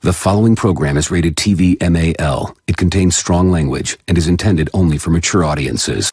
The following program is rated TV MAL. It contains strong language and is intended only for mature audiences.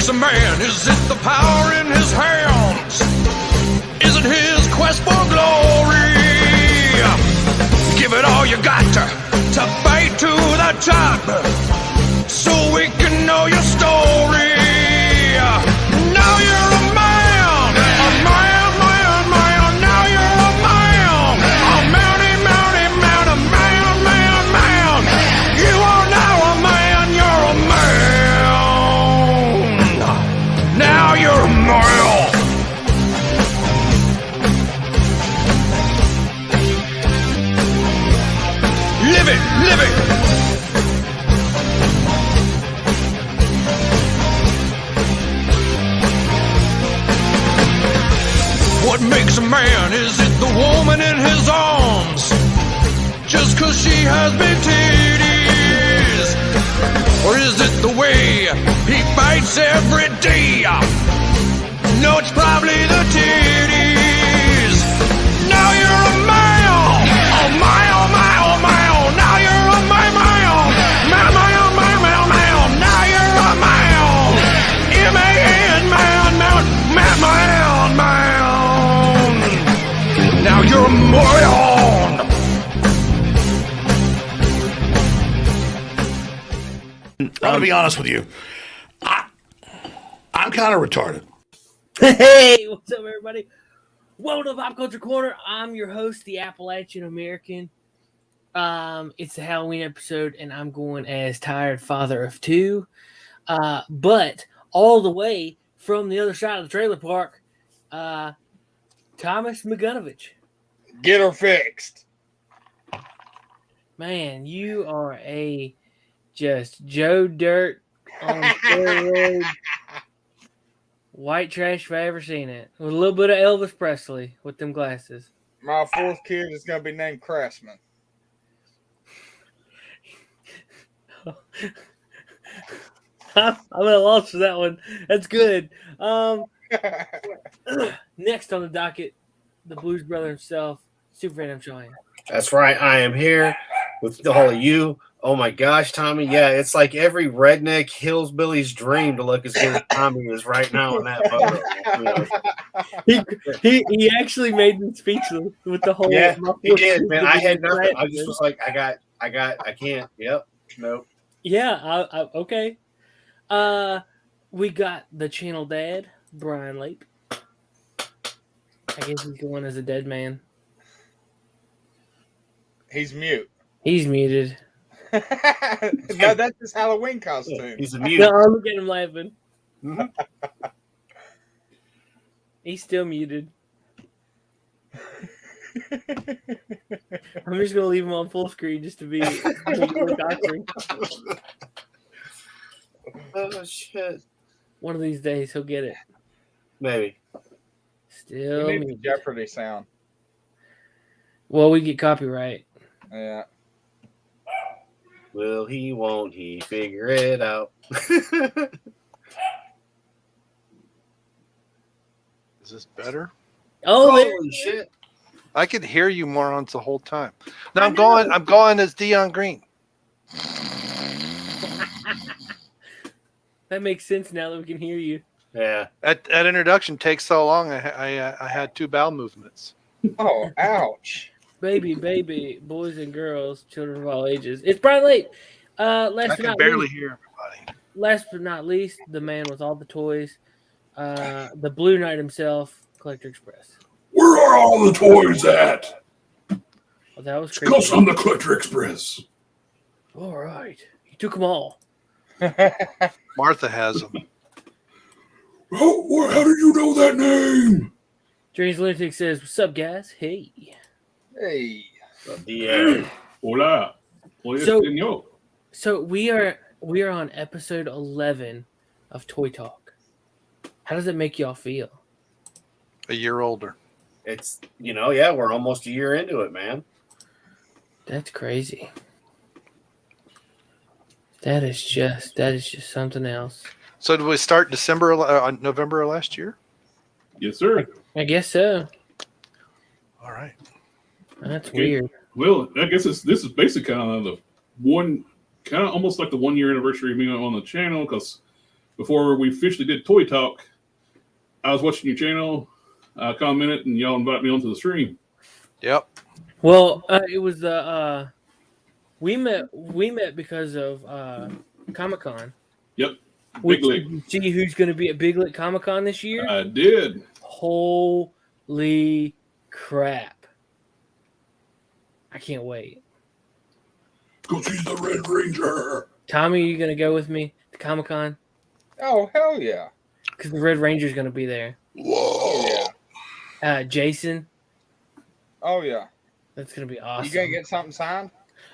A man, is it the power in his hands? Is it his quest for glory? Give it all you got to fight to the top, so we can know your story. Now you're a man, a man, man, man. Now you're a man, a mounty, mounty, mount, a man, man, man. You are now a man, you're a man. Now you're a male. Live it, live it. What makes a man? Is it the woman in his arms? Just 'cause she has big titties? Or is it the way he fights every day? No, it's probably the titties. Now you're a male. Oh, my, oh, my, oh, my, oh. Now you're a male, male. Male, male, male, male, male. Now you're a male. M-A-N, man, man, man, man, man. Now you're a moron. I'm gonna be honest with you. I'm kind of retarded. Hey, what's up, everybody? Welcome to the Pop Culture Corner. I'm your host, the Appalachian American. It's the Halloween episode, and I'm going as tired father of two. But all the way from the other side of the trailer park, Thomas McGunovich. Get her fixed. Man, you are a just Joe Dirt on steroids. White trash if I ever seen it. With a little bit of Elvis Presley with them glasses. My fourth kid is going to be named Craftsman. I'm at a loss for that one. That's good. Next on the docket, the Blues Brother himself, Superfan Shawhan. That's right. I am here with all of you. Oh my gosh, Tommy. Yeah, it's like every redneck hillbilly's dream to look as good as Tommy is right now in that photo. He actually made me speechless with the whole. Yeah, he did, man. I had nothing. I just was like, I can't. Yep. Nope. Yeah. Okay. We got the channel dad, Brian Lape. I guess he's going as a dead man. He's mute. He's muted. No, that's his Halloween costume. He's a mute. No, look at him laughing. Mm-hmm. He's still muted. I'm just gonna leave him on full screen just to be awkward. Oh shit! One of these days he'll get it. Maybe. Still You need the Jeopardy sound. Well, we get copyright. Yeah. Will he? Won't he? Figure it out. Is this better? Oh, holy shit! I could hear you morons the whole time. Now I'm going as Dion Green. That makes sense now that we can hear you. Yeah. That introduction takes so long. I had two bowel movements. Oh, ouch. Baby, boys and girls, children of all ages. It's Brian Late. I can barely hear everybody. last but not least, the man with all the toys, the Blue Knight himself, CollectorExpress. Where are all the toys at? Well, that was Because crazy. I'm the CollectorExpress. All right, he took them all. Martha has them. Oh, how did you know that name? James Lunatic says, "What's up, guys? Hey." Hey. Yeah. Hola. Oye, So- señor. So we are on episode 11 of Toy Talk. How does it make y'all feel? A year older. It's we're almost a year into it, man. That's crazy. That is just something else. So did we start November of last year? Yes, sir. I guess so. All right. That's Okay. weird. Well, I guess this is basically kind of almost like the 1 year anniversary of me on the channel, because before we officially did Toy Talk, I was watching your channel, commented, and y'all invited me onto the stream. Yep. Well, it was the we met because of Comic-Con. Yep. Which, Big Lick. did you see who's going to be at Big Lick Comic-Con this year? I did. Holy crap. I can't wait. Because he's the Red Ranger. Tommy, are you going to go with me to Comic-Con? Oh, hell yeah. Because the Red Ranger's going to be there. Oh, yeah. Jason, Oh, yeah. that's going to be awesome. You going to get something signed?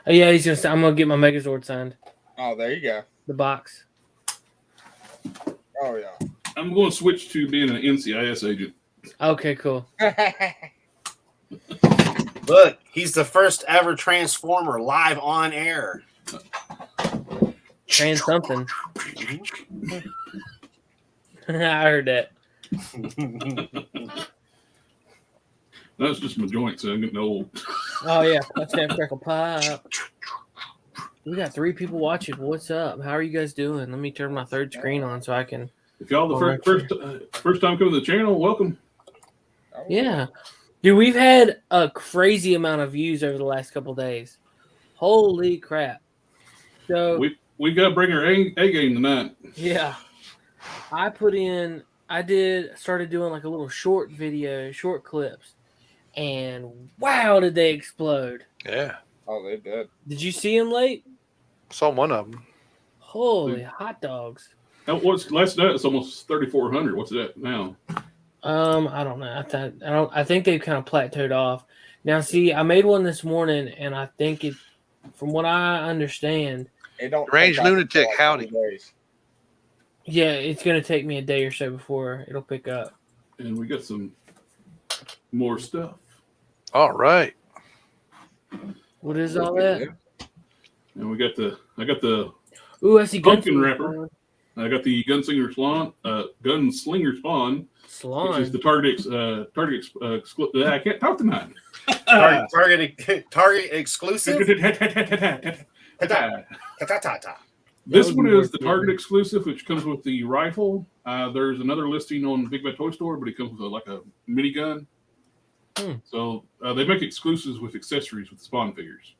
Oh, yeah, I'm going to get my Megazord signed. Oh, there you go. The box. Oh, yeah. I'm going to switch to being an NCIS agent. Okay, cool. Look, he's the first ever Transformer live on air. Trans something. I heard that. That's just my joints. I'm getting old. Oh, yeah. That's that freckle pop. We got 3 people watching. What's up? How are you guys doing? Let me turn my third screen on so I can. If y'all the first time coming to the channel, welcome. Oh, Yeah. Dude, we've had a crazy amount of views over the last couple days. Holy crap. So, We got to bring our A game tonight. yeah. Started doing like a little short clips. And wow, did they explode. Yeah. Oh, they did. Did you see them late? Saw one of them. Holy hot dogs. What's last night? It's almost 3,400. What's that now? I don't know. I think they've kind of plateaued off. Now, see, I made one this morning, and I think from what I understand, It don't Range take off Lunatic, until like howdy. 2 days. yeah, it's going to take me a day or so before it'll pick up. And we got some more stuff. All right. What is all that? And I got the Ooh, I see Pumpkin Gunslinger wrapper. I got the Gunslinger Spawn, Salon. which is the Target I can't talk tonight. Target exclusive. This one is the Target exclusive, which comes with the rifle. There's another listing on Big Bad Toy Store, but it comes with like a minigun. So they make exclusives with accessories with Spawn figures.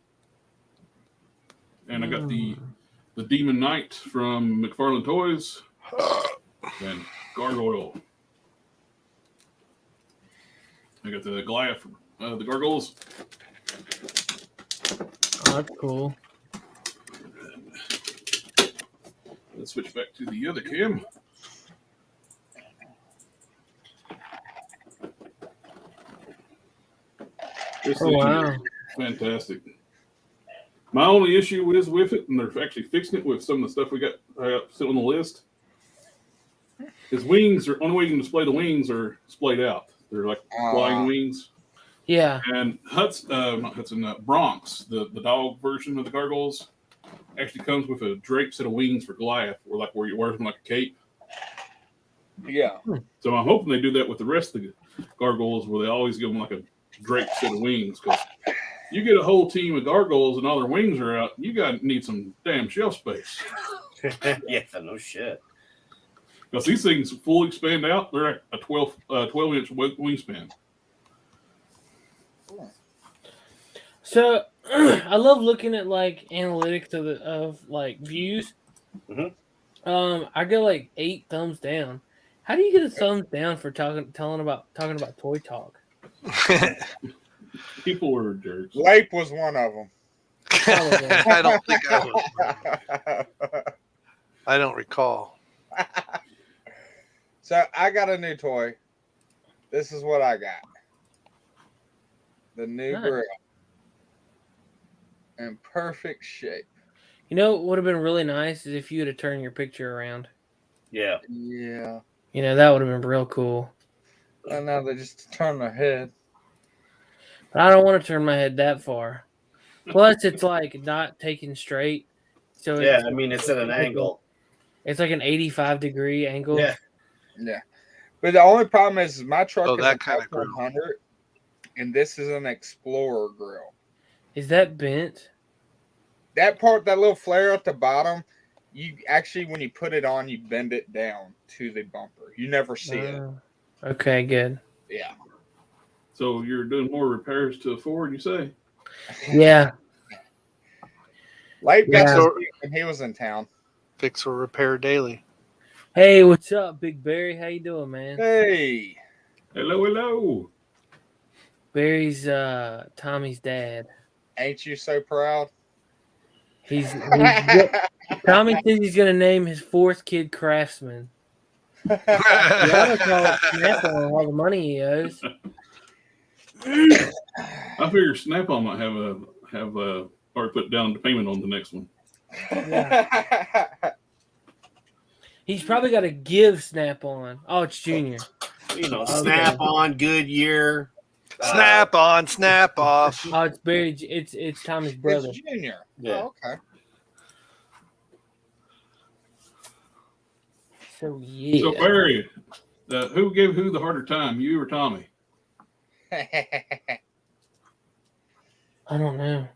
And I got the Demon Knight from McFarlane Toys and Gargoyle. I got the Goliath from the Gargoyles. Oh, that's cool. Let's switch back to the other cam. This Oh, thing wow. is fantastic. My only issue is with it, and they're actually fixing it with some of the stuff we got sitting on the list. His wings are only way you can display the wings are splayed out. They're like flying wings. Yeah. And Bronx, the dog version of the Gargoyles, actually comes with a draped set of wings for Goliath, where you wear them like a cape. Yeah. So I'm hoping they do that with the rest of the Gargoyles, where they always give them like a draped set of wings. Because you get a whole team of Gargoyles and all their wings are out, you need some damn shelf space. Yeah, no shit. Because these things fully expand out, they're at a 12-inch wingspan. So I love looking at like analytics of like views. I go like 8 thumbs down. How do you get a thumbs down for talking about toy talk? People are jerks. Lape was one of them. I don't think I was. I don't recall. So I got a new toy. This is what I got. The new Nice. grill. In perfect shape. You know what would have been really nice is if you would have turned your picture around. Yeah. Yeah. You know, that would have been real cool. And now they just turn their head. But I don't want to turn my head that far. Plus, it's like not taken straight. So Yeah, I mean, it's at an angle. It's like an 85-degree angle. Yeah. Yeah. But the only problem is my truck Oh, is that an kind of grill. F100, and this is an Explorer grill. Is that bent? That part, that little flare at the bottom, you actually, when you put it on, you bend it down to the bumper. You never see it. Okay, good. Yeah. So you're doing more repairs to a Ford, you say? Yeah. Late got Yeah. to speak when he was in town. Fix or repair daily. Hey, what's up, Big Barry? How you doing, man? Hey. Hello, hello. Barry's Tommy's dad. Ain't you so proud? He's Tommy says he's gonna name his 4th kid Craftsman. Yeah, I call it Snap-on all the money he owes. I figure Snap-on might have already put down the payment on the next one. Yeah. He's probably got to give Snap-on. Oh, it's Junior. You know, Snap on, Goodyear. Snap on, snap off. Oh, it's Barry. It's Tommy's brother. It's Junior. Yeah. Oh, okay. So yeah. So Barry, who gave who the harder time, you or Tommy? I don't know.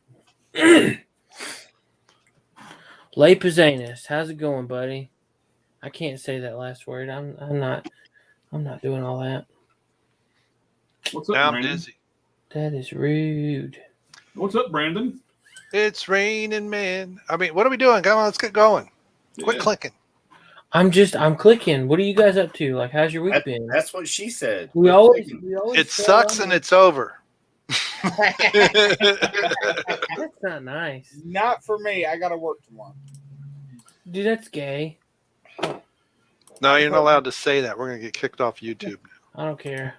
Lapizanus, how's it going, buddy? I can't say that last word. I'm not doing all that. What's up, Now I'm Brandon? dizzy. That is rude. What's up, Brandon? It's raining, man. I mean, what are we doing? Come on, let's get going. Quit Yeah. clicking. I'm clicking. What are you guys up to? Like, how's your week been? That's what she said. We always It sucks and it's over. That's not nice. Not for me. I got to work tomorrow. Dude, that's gay. No, you're not allowed to say that. We're gonna get kicked off YouTube. I don't care.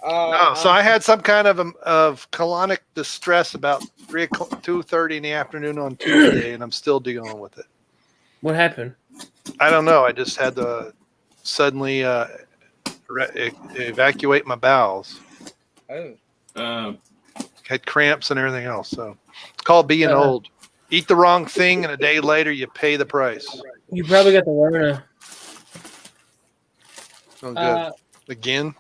No, so I had some kind of colonic distress about 2:30 in the afternoon on Tuesday, and I'm still dealing with it. What happened? I don't know. I just had to suddenly evacuate my bowels. Oh. Had cramps and everything else. So it's called being old. Eat the wrong thing, and a day later you pay the price. You probably got the Rona. Oh, good. Again.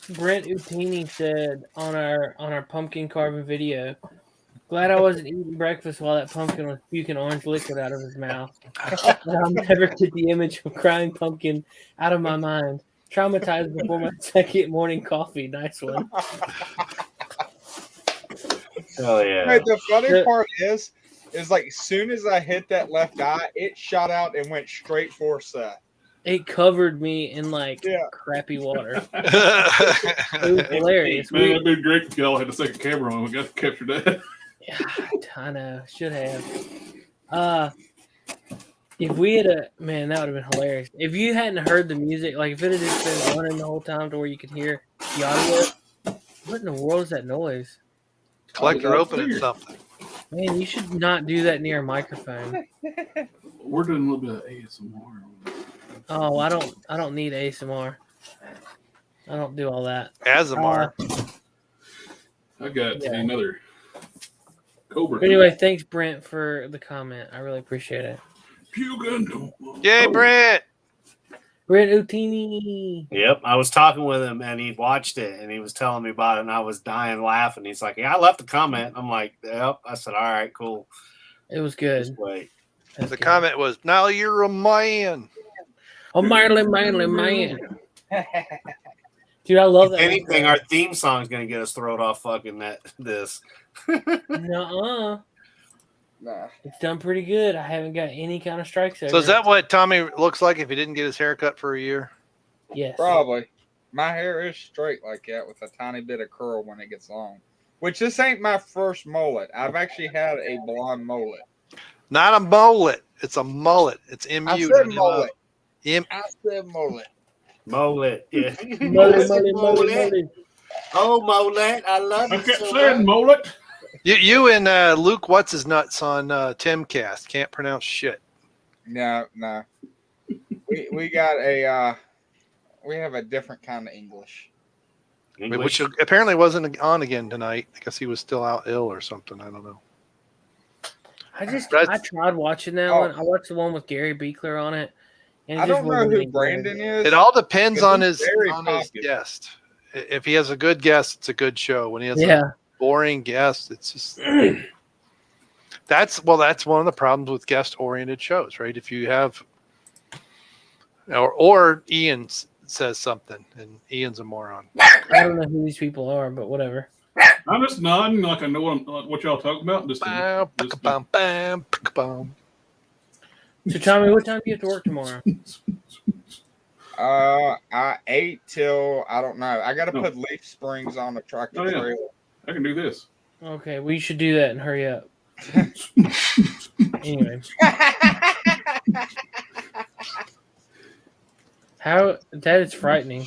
Brent Utini said on our pumpkin carving video, glad I wasn't eating breakfast while that pumpkin was puking orange liquid out of his mouth. I'll never get the image of crying pumpkin out of my mind. Traumatized before my second morning coffee. Nice one. Oh yeah. Hey, the funny part is like as soon as I hit that left eye, it shot out and went straight for Seth. It covered me in like crappy water. Oh, It was hilarious. Man, that'd been great if y'all had a second camera on. We got to capture that. Yeah, I know. Should have. If we had that would have been hilarious. If you hadn't heard the music, like if it had just been running the whole time to where you could hear the audio, what in the world is that noise? Collector opening something. Man, you should not do that near a microphone. We're doing a little bit of ASMR. Oh, I don't need ASMR. I don't do all that. Azamar. I got another Cobra. Anyway, thanks Brent for the comment. I really appreciate it. Yay, Brent! Brent Utini. Yep, I was talking with him and he watched it and he was telling me about it and I was dying laughing. He's like, "Yeah, I left a comment." I'm like, "Yep." I said, "All right, cool." It was good. Just wait. The comment was, "Now you're a man." Oh, manly man. Dude, I love that. If anything, our theme song is going to get us thrown off fucking this. Nuh-uh. Nah. It's done pretty good. I haven't got any kind of strikes over So is it. that what Tommy looks like if he didn't get his hair cut for a year? Yes. Probably. My hair is straight like that with a tiny bit of curl when it gets long. Which this ain't my first mullet. I've actually had a blonde mullet. Not a mullet. It's a mullet. It's M-U. I said mullet. M- I said mullet. Mullet. Yeah. Mullet. Oh, mullet. I love I it. kept so saying much. mullet. You and Luke, what's his nuts on Timcast? Can't pronounce shit. No. We got a we have a different kind of English. Which apparently wasn't on again tonight. I guess he was still out ill or something. I don't know. I tried watching that one. I watched the one with Gary Beekler on it. And I don't know who Brandon is. It all depends on his very his popular. guest. If he has a good guest, it's a good show. When he has a boring guest, it's just that's one of the problems with guest-oriented shows, right? If you have or Ian says something, and Ian's a moron. I don't know who these people are, but whatever. I'm just nodding like I know what y'all talking about. Just So, Tommy, what time do you have to work tomorrow? I ate till I don't know. I got to put leaf springs on the tractor trailer. I can do this. Okay, we should do that and hurry up. Anyway. That is frightening.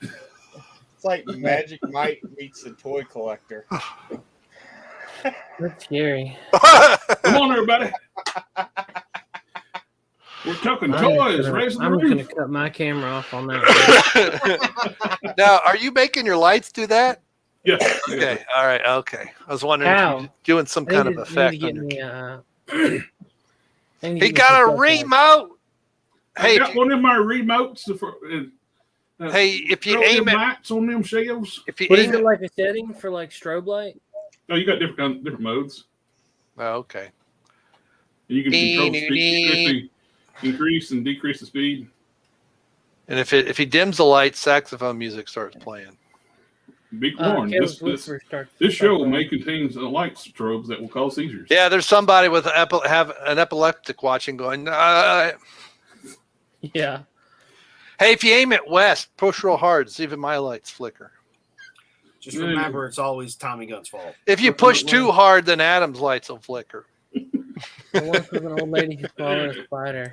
It's like Magic Mike meets the toy collector. That's scary. Come on, everybody. We're talking toys. Raising the I'm roof. going to cut my camera off on that. Now, are you making your lights do that? Yeah. Okay. All right. Okay. I was wondering How? if you're doing some kind of effect on your He got a remote. Hey, I got one of my remotes. Hey, if you aim it, lights on them shelves. if you What is aim it it, like a setting for like strobe light? Oh, you got different modes. oh, okay. You can control the speed, increase and decrease the speed. And if he dims the light, saxophone music starts playing. Be warned, this show may contain light strobes that will cause seizures. Yeah, there's somebody with have an epileptic watching going. Yeah. Hey, if you aim it west, push real hard. See if my lights flicker. Just remember, it's always Tommy Gunn's fault. If you push too hard, then Adam's lights will flicker. I once was an old lady who swallowed a spider.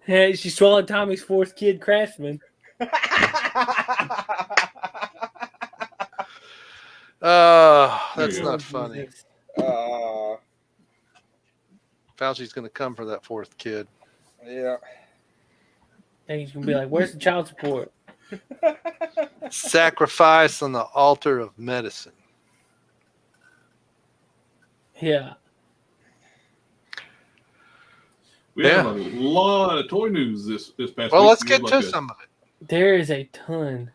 Yeah, she swallowed Tommy's fourth kid, Craftsman. That's not funny. Fauci's going to come for that fourth kid. Yeah. And he's going to be like, where's the child support? Sacrifice on the altar of medicine. We Yeah. have a lot of toy news this past week. Well, let's get to some of it. There is a ton.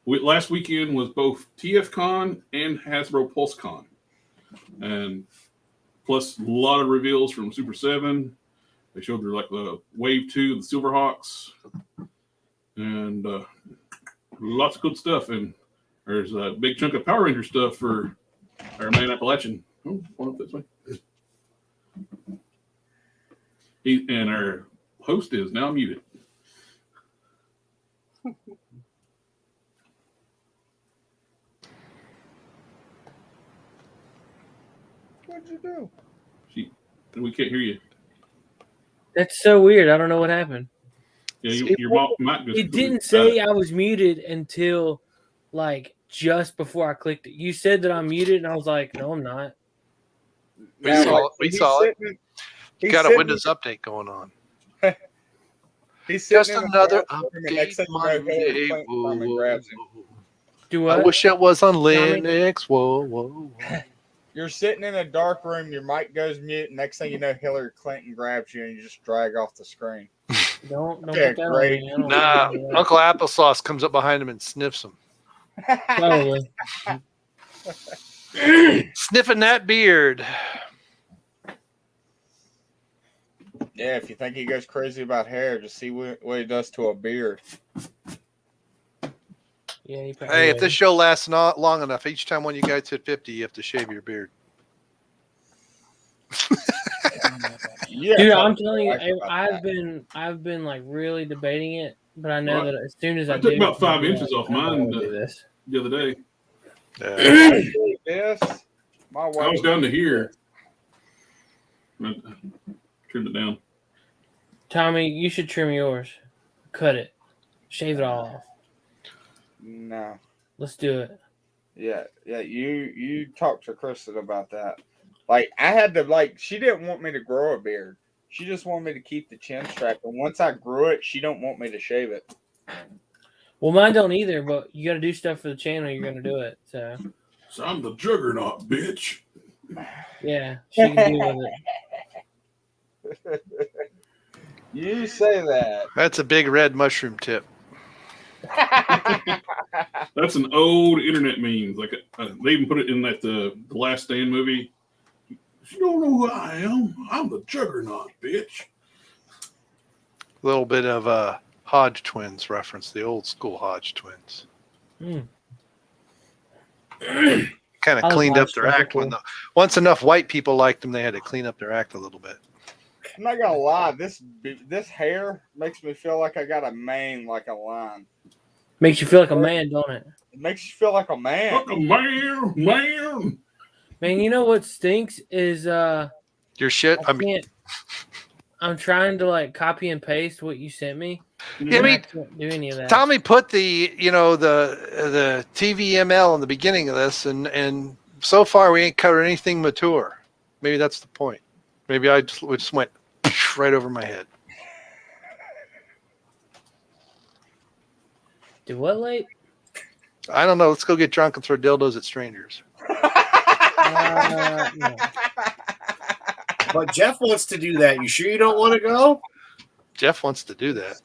Last weekend was both TFCon and Hasbro PulseCon. And plus a lot of reveals from Super 7. They showed their the Wave 2, the Silverhawks. And lots of good stuff. And there's a big chunk of Power Ranger stuff for our man Appalachian. Oh, one up this way. And our host is now muted. What'd you do? We can't hear you. That's so weird. I don't know what happened. Yeah, your mic just. It didn't say I was muted until just before I clicked it. You said that I'm muted, and I was like, no, I'm not. We saw it. You got a Windows update going on. He's just another update. Do what? I wish it was on Linux. Whoa. You're sitting in a dark room, your mic goes mute, and next thing you know, Hillary Clinton grabs you and you just drag off the screen. Don't yeah, put that great. on me. Nah, Uncle Applesauce comes up behind him and sniffs him. Probably. Sniffing that beard. Yeah, if you think he goes crazy about hair, just see what he does to a beard. Yeah, you probably Hey, if will. this show lasts not long enough, each time one of you guys hit 50, you have to shave your beard. Yeah, Dude, talk I'm to telling your you, wife about that. I've been like really debating it, but I know Well, that as soon as I I took do, about 5 I'll be inches like, off I don't mine wanna do this. the other day. Actually, this, my wife. I was down to here. I trimmed it down. Tommy, you should trim yours. Cut it. Shave it all off. No. Let's do it. Yeah. You talked to Kristen about that. Like I had to she didn't want me to grow a beard. She just wanted me to keep the chin strap. And once I grew it, she don't want me to shave it. Well, mine don't either, but you got to do stuff for the channel. You're going to do it. So, I'm the juggernaut, bitch. yeah, she can deal with it. You say that. That's a big red mushroom tip. That's an old internet meme. Like they even put it in that the Last Stand movie. You don't know who I am. I'm the juggernaut, bitch. A little bit of Hodge twins reference, the old school Hodge twins. Mm. Kind of cleaned up their act when once enough white people liked them, they had to clean up their act a little bit. I'm not gonna lie, this hair makes me feel like I got a mane like a lion. Makes you feel like a man, don't it? It makes you feel like a man. Like a man. Man, you know what stinks is Your shit. I'm trying to like copy and paste what you sent me. Yeah, I can't do any of that. Tommy put the the TVML in the beginning of this, and so far we ain't covered anything mature. Maybe that's the point. Maybe I just went right over my head. Do what late? I don't know. Let's go get drunk and throw dildos at strangers. No. But Jeff wants to do that. You sure you don't want to go? Jeff wants to do that.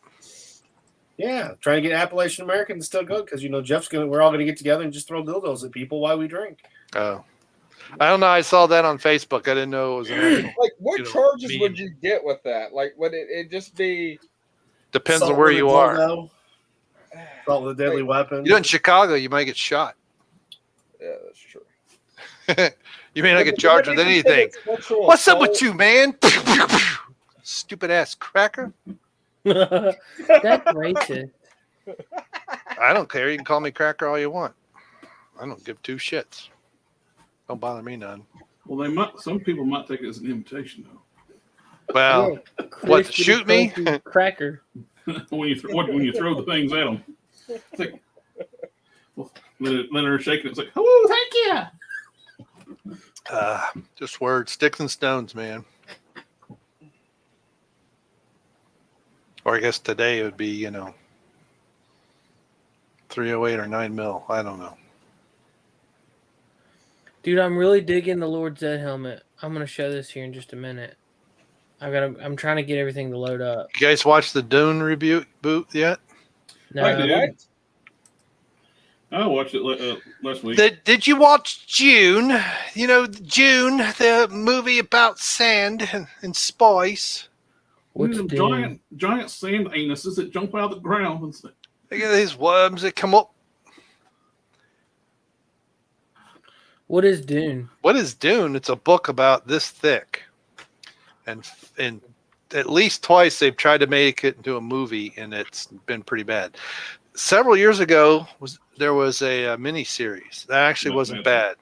Yeah, trying to get Appalachian American to still go because Jeff's gonna. We're all gonna get together and just throw dildos at people while we drink. Oh, I don't know. I saw that on Facebook. I didn't know it was an actual. Like, what charges would you get with that? Like, would it just be? Depends on where you are. Assault with a deadly weapon. You're in Chicago, you might get shot. Yeah, that's true. You may not get charged with anything. What's up with you, man? Stupid ass cracker. That's racist. I don't care. You can call me cracker all you want. I don't give two shits. Don't bother me none. Well, some people might take it as an invitation, though. Well, what? To shoot me? Cracker. when you throw the things at them, it's like, then they're shaking. It's like, hello, thank you. Just words, sticks and stones, man. Or I guess today it would be, 308 or 9 mil. I don't know. Dude, I'm really digging the Lord Zed helmet. I'm gonna show this here in just a minute. I'm trying to get everything to load up. You guys watch the Dune reboot yet? No. I did. I watched it last week. Did you watch June? June, the movie about sand and spice. What's giant sand anuses that jump out of the ground and stuff. Look at these worms that come up. What is Dune? What is Dune? It's a book about this thick. And at least twice they've tried to make it into a movie, and it's been pretty bad. Several years ago, there was a mini series that actually wasn't bad,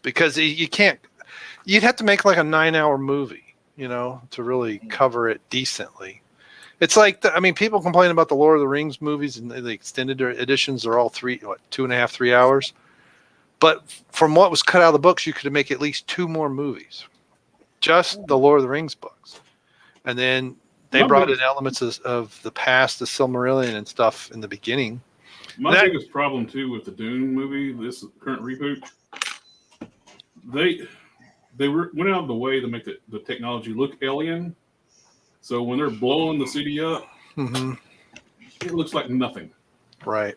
because you'd have to make like a 9-hour movie, to really cover it decently. It's like people complain about the Lord of the Rings movies and the extended editions are all 2.5, 3 hours. But from what was cut out of the books, you could make at least 2 more movies. Just the Lord of the Rings books. And then they brought in elements of the past, the Silmarillion and stuff in the beginning. My biggest problem, too, with the Dune movie, this current reboot, they went out of the way to make the technology look alien. So when they're blowing the city up, it looks like nothing. Right.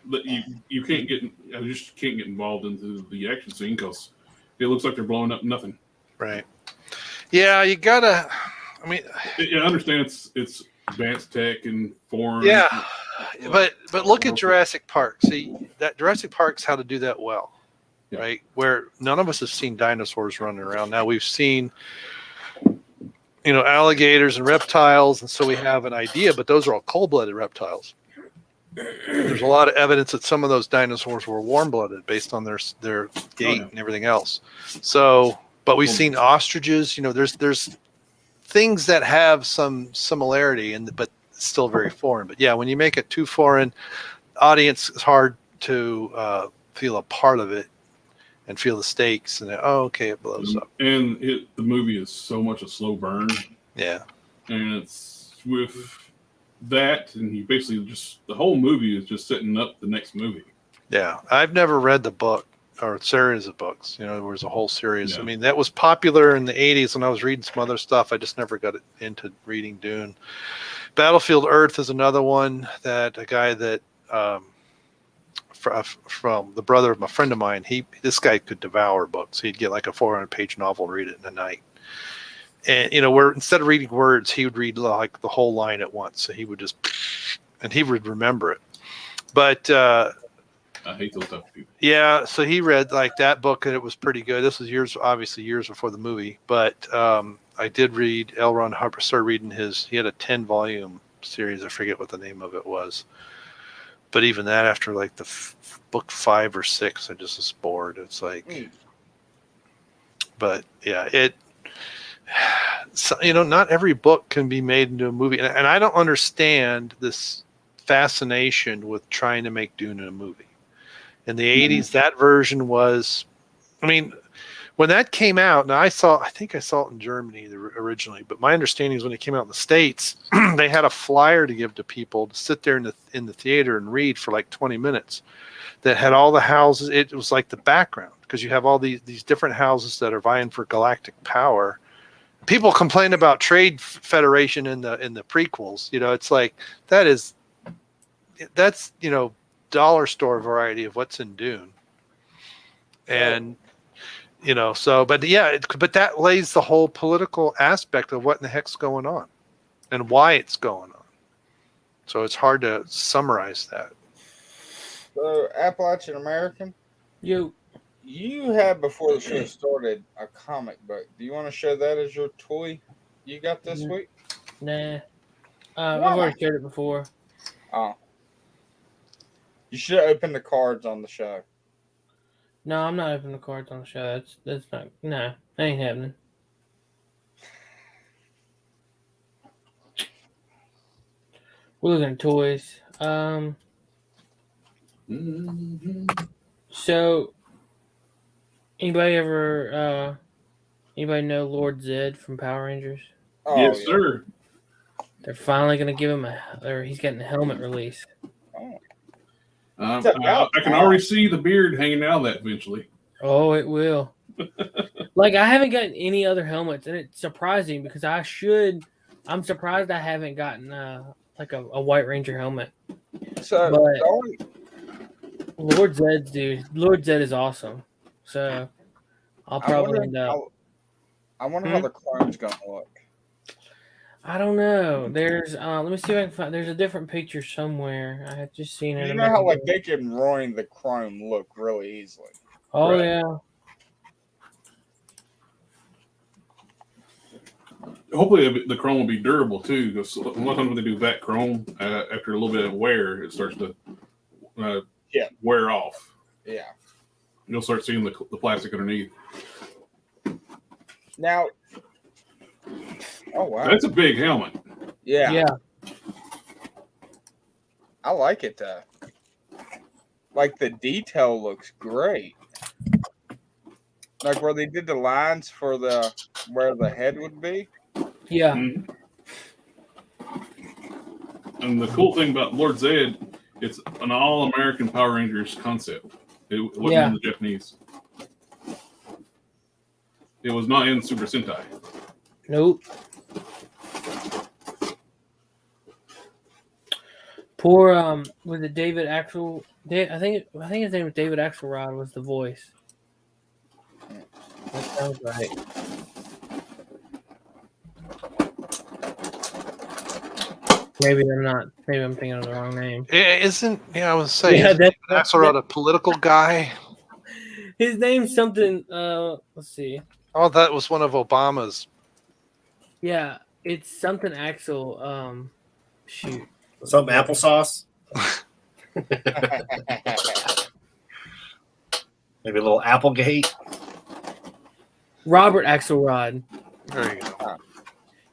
But you can't get involved into the action scene because it looks like they're blowing up nothing. Right. Yeah, you gotta. I understand it's advanced tech and foreign. Yeah, But look at Jurassic Park. See, that Jurassic Park's how to do that well, right? Where none of us have seen dinosaurs running around. Now we've seen, alligators and reptiles, and so we have an idea. But those are all cold-blooded reptiles. There's a lot of evidence that some of those dinosaurs were warm-blooded based on their gait and everything else. So, but we've seen ostriches. There's things that have some similarity, but still very foreign. But yeah, when you make it too foreign, audience, it's hard to feel a part of it and feel the stakes. And okay, it blows up. And the movie is so much a slow burn. Yeah, and it's with that, and he basically the whole movie is just setting up the next movie. Yeah, I've never read the book or series of books. There was a whole series. I mean, that was popular in the 80s when I was reading some other stuff. I just never got into reading Dune. Battlefield Earth is another one that a guy that from the brother of a friend of mine, this guy could devour books. He'd get like a 400-page novel and read it in a night. And where instead of reading words, he would read like the whole line at once. So he would and he would remember it. But I hate those type of people. Yeah, so he read like that book, and it was pretty good. This was years before the movie. But I did read L. Ron Hubbard. Started reading he had a 10-volume series. I forget what the name of it was. But even that, after like the book 5 or 6, I just was bored. It's like, but yeah, so, not every book can be made into a movie, and I don't understand this fascination with trying to make Dune in a movie. In the 80s, that version was, when that came out, now I think I saw it in Germany originally, but my understanding is when it came out in the States, they had a flyer to give to people to sit there in the theater and read for like 20 minutes that had all the houses. It was like the background, because you have all these different houses that are vying for galactic power. People complain about Trade Federation in the prequels. It's like that's dollar store variety of what's in Dune. And but yeah, but that lays the whole political aspect of what in the heck's going on and why it's going on. So it's hard to summarize that. So, Appalachian American, You had before the show started a comic book. Do you want to show that as your toy you got this week? Nah. I've already showed it before. Oh. You should open the cards on the show. No, I'm not opening the cards on the show. That's not. No, that ain't happening. We're looking at toys. So, anybody know Lord Zed from Power Rangers? Oh, yes, sir. They're finally gonna give him he's getting a helmet release. I can already see the beard hanging out of that eventually. Oh, it will. Like, I haven't gotten any other helmets, and it's surprising because I'm surprised I haven't gotten like a White Ranger helmet. So, but Lord Zed is awesome. So I'll probably end up. I wonder how the chrome's gonna look. I don't know. There's let me see if I can find. There's a different picture somewhere. I had just seen it. You know how like they can ruin the chrome look really easily. Oh right. Yeah. Hopefully the chrome will be durable too, because a lot of times when they do vat chrome, after a little bit of wear, it starts to wear off. Yeah. You'll start seeing the plastic underneath. Now, oh wow, that's a big helmet. Yeah. Yeah. I like it though. Like the detail looks great. Like where they did the lines for where the head would be. Yeah. Mm-hmm. And the cool thing about Lord Zed, it's an all-American Power Rangers concept. It wasn't in the Japanese. It was not in Super Sentai. Nope. Poor was it David Axel? I think his name was David Axelrod was the voice. That sounds right. Maybe I'm not. Maybe I'm thinking of the wrong name. Isn't I was saying Yeah, that's sort of a political guy. His name's something. Let's see. Oh, that was one of Obama's. Yeah, it's something Axel. Shoot. Something applesauce. Maybe a little Applegate. Robert Axelrod. There you go.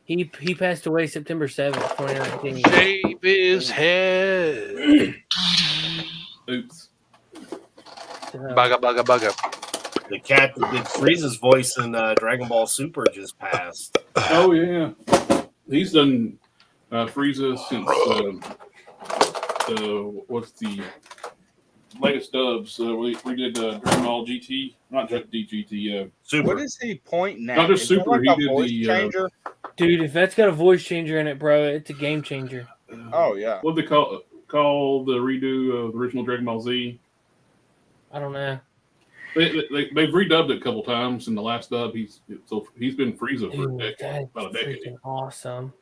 He passed away September 7th, 2019. Shave his head. Oops. Bugga. The cat that did Frieza's voice in Dragon Ball Super just passed. Oh yeah, he's done Frieza since what's the latest dubs? We did Dragon Ball GT, not just DGT. Super. What is he pointing at? Not just Is that Super, like he a did voice the, changer? Dude, if that's got a voice changer in it, bro, it's a game changer. Oh yeah. What they call the redo of the original Dragon Ball Z? I don't know. They've redubbed it a couple times. In the last dub, he's been Frieza for Dude, that's about a decade. freaking awesome.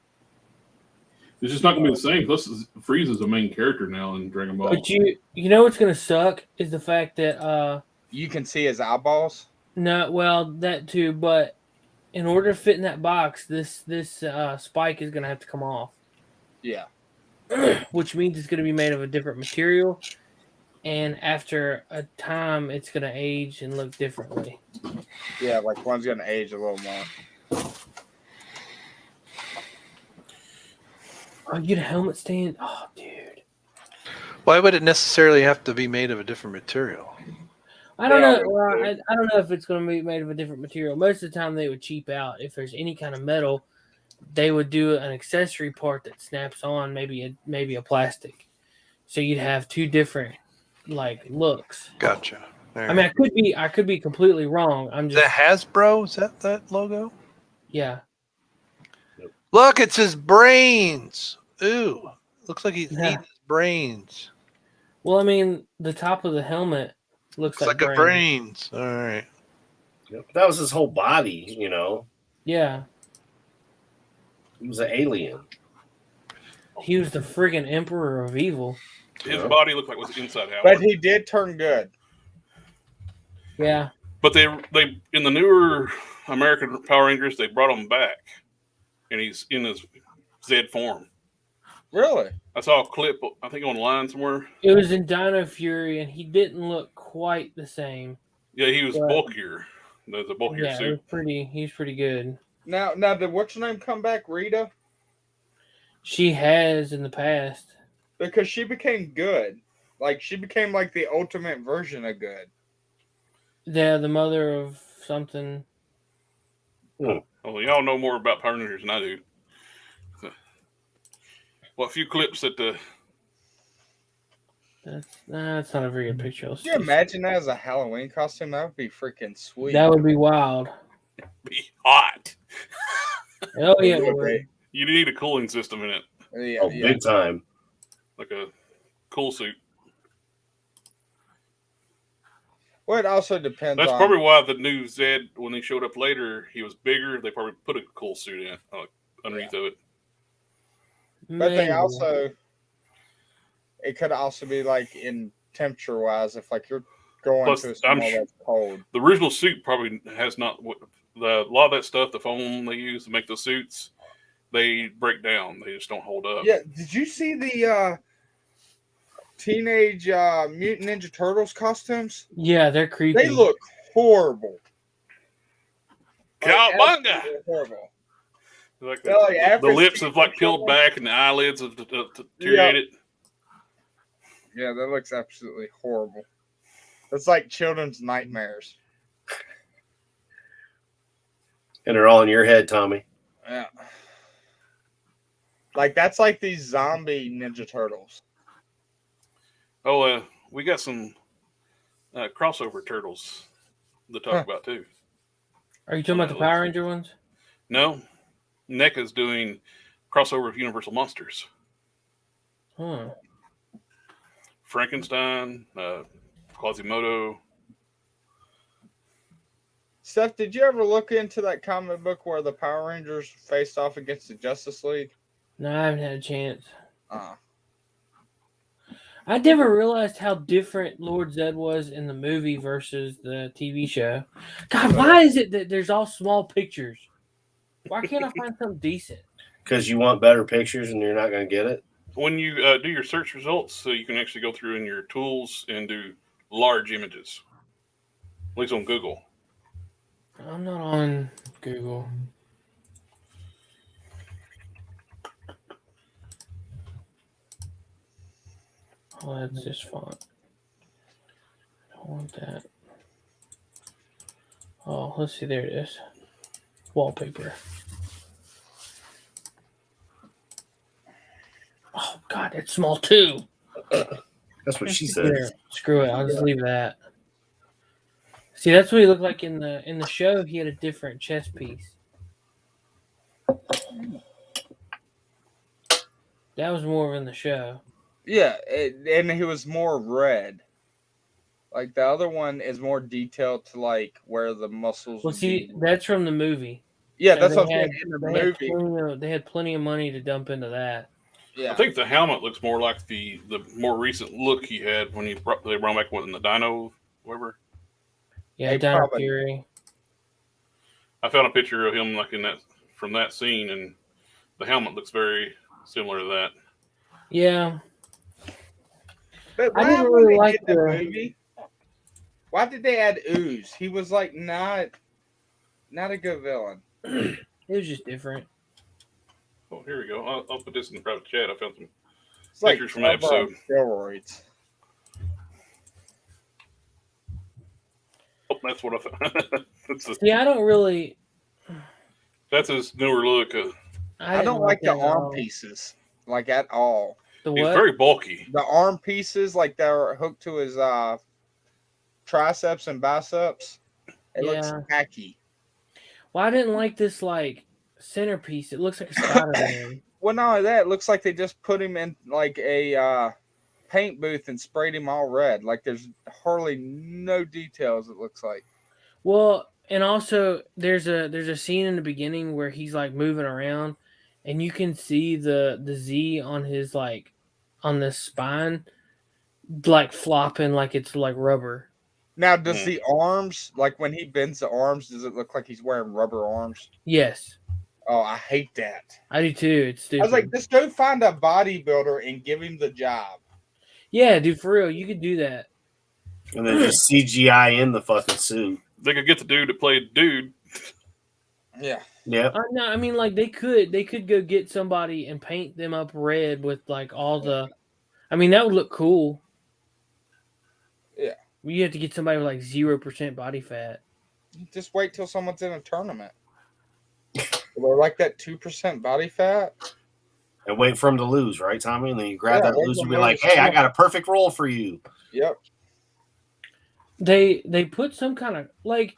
It's just not gonna be the same. Plus, Frieza's a main character now in Dragon Ball. But you know what's gonna suck is the fact that You can see his eyeballs. no, well that too, but in order to fit in that box, this spike is gonna have to come off, Yeah. which means it's gonna be made of a different material, and after a time, it's gonna age and look differently. Yeah, like one's gonna age a little more. Oh, you get a helmet stand? Oh, dude. Why would it necessarily have to be made of a different material? I don't Yeah, know. Well, I don't know if it's going to be made of a different material. Most of the time, they would cheap out. If there's any kind of metal, they would do an accessory part that snaps on, maybe a plastic. So you'd have two different looks. Gotcha. There. I mean, I could be completely wrong. I'm Is just that Hasbro? Is that logo? yeah. Look, it's his brains. Ooh, looks like he's Yeah. eating his brains. Well, I mean, the top of the helmet looks It's like a brains. All right. Yep. That was his whole body, you know. Yeah, He was an alien. he was the friggin' emperor of evil. His body looked like it was inside out. But he did turn good. Yeah. But they in the newer American Power Rangers, they brought him back, and he's in his Z form. Really? I saw a clip, I think, online somewhere. It was in Dino Fury, and he didn't look quite the same. Yeah, he was Right. bulkier. There's a bulkier Yeah, suit. he's pretty good. Now did what's her name come back, Rita? She has in the past. Because she became good. Like she became like the ultimate version of good. Yeah, the mother of something. Well, y'all know more about Power Rangers than I do. Well, a few clips that That's not a very good picture. Could you imagine that as a Halloween costume? That would be freaking sweet. That would be wild. be hot. Oh yeah, It it would would. be. You need a cooling system in it, Yeah, Oh, yeah. big time. like a cool suit. Well, it also depends That's on. probably why the new Zed, when he showed up later, he was bigger. They probably put a cool suit in underneath of it. But they Maybe. also, it could also be like in temperature wise, if like you're going Plus, to a I'm small sure- that's cold. The original suit probably has not a lot of that stuff. The foam they use to make the suits, they break down. They just don't hold up. Yeah, did you see the Teenage Mutant Ninja Turtles costumes? Yeah, they're creepy. They look horrible. Cowabunga! Absolutely horrible. Like They're like the average lips have like people. peeled back and the eyelids have deteriorated. Yeah, that looks absolutely horrible. It's like children's nightmares. And they're all in your head, Tommy. Yeah. Like that's like these zombie Ninja Turtles. Oh, we got some crossover turtles to talk about too. Are you talking about the Power Ranger ones? No, NECA's doing crossover of Universal Monsters. Huh. Frankenstein, Quasimodo. Steph, did you ever look into that comic book where the Power Rangers faced off against the Justice League? No, I haven't had a chance. Uh, I never realized how different Lord Zed was in the movie versus the TV show. God, why is it that there's all small pictures? Why can't I find something decent? Because you want better pictures and you're not going to get it. When you do your search results, so you can actually go through in your tools and do large images. At least on Google. I'm not on Google. Oh, that's just font. I don't want that. Oh, let's see. There it is. Wallpaper. Oh, God, it's small too. That's what she said. There, screw it. I'll just leave that. See, that's what he looked like in the show. He had a different chest piece. That was more in the show. yeah, and he was more red. Like the other one is more detailed to like where the muscles. Well, would see, be. that's from the movie. Yeah, So that's they what I'm had- saying. In the they movie, they had plenty of money to dump into that. yeah, I think the helmet looks more like the more recent look he had when they brought back in the Dino, whatever. Yeah, They Dino probably- Fury. I found a picture of him like in that from that scene, and the helmet looks very similar to that. Yeah, but I why didn't when really they like did the the- movie. Why did they add Ooze? He was like not a good villain. it was just different. Oh, here we go. I'll put this in the private chat. I found some It's like pictures from that Trevor on episode. steroids. Oh, that's what I found. See, I don't really. That's his newer look. I didn't don't like the that at arm all. pieces, like at all. The He's what? very bulky. The arm pieces, like they're hooked to his triceps and biceps. It looks Yeah. tacky. Well, I didn't like this like centerpiece. It looks like a Spider-Man. Well, not only that, it looks like they just put him in like a paint booth and sprayed him all red. Like there's hardly no details. It looks like. Well, and also there's a scene in the beginning where he's like moving around, and you can see the Z on his like on the spine, like flopping like it's like rubber. Now, does the arms, like when he bends the arms, does it look like he's wearing rubber arms? Yes, Oh, I hate that. I do too. It's stupid. I was like, just go find a bodybuilder and give him the job. yeah, dude, for real, you could do that. And then just CGI in the fucking suit. They could get the dude that played dude. Yeah. Yep. No, I mean like they could go get somebody and paint them up red with like all the. I mean that would look cool. Yeah. You have to get somebody with like 0% body fat. Just wait till someone's in a tournament. They're like that 2% body fat. And wait for him to lose, right, Tommy? And then you grab Yeah, that wait loser for and be him to like, lose. hey, I got a perfect role for you. Yep. They put some kind of like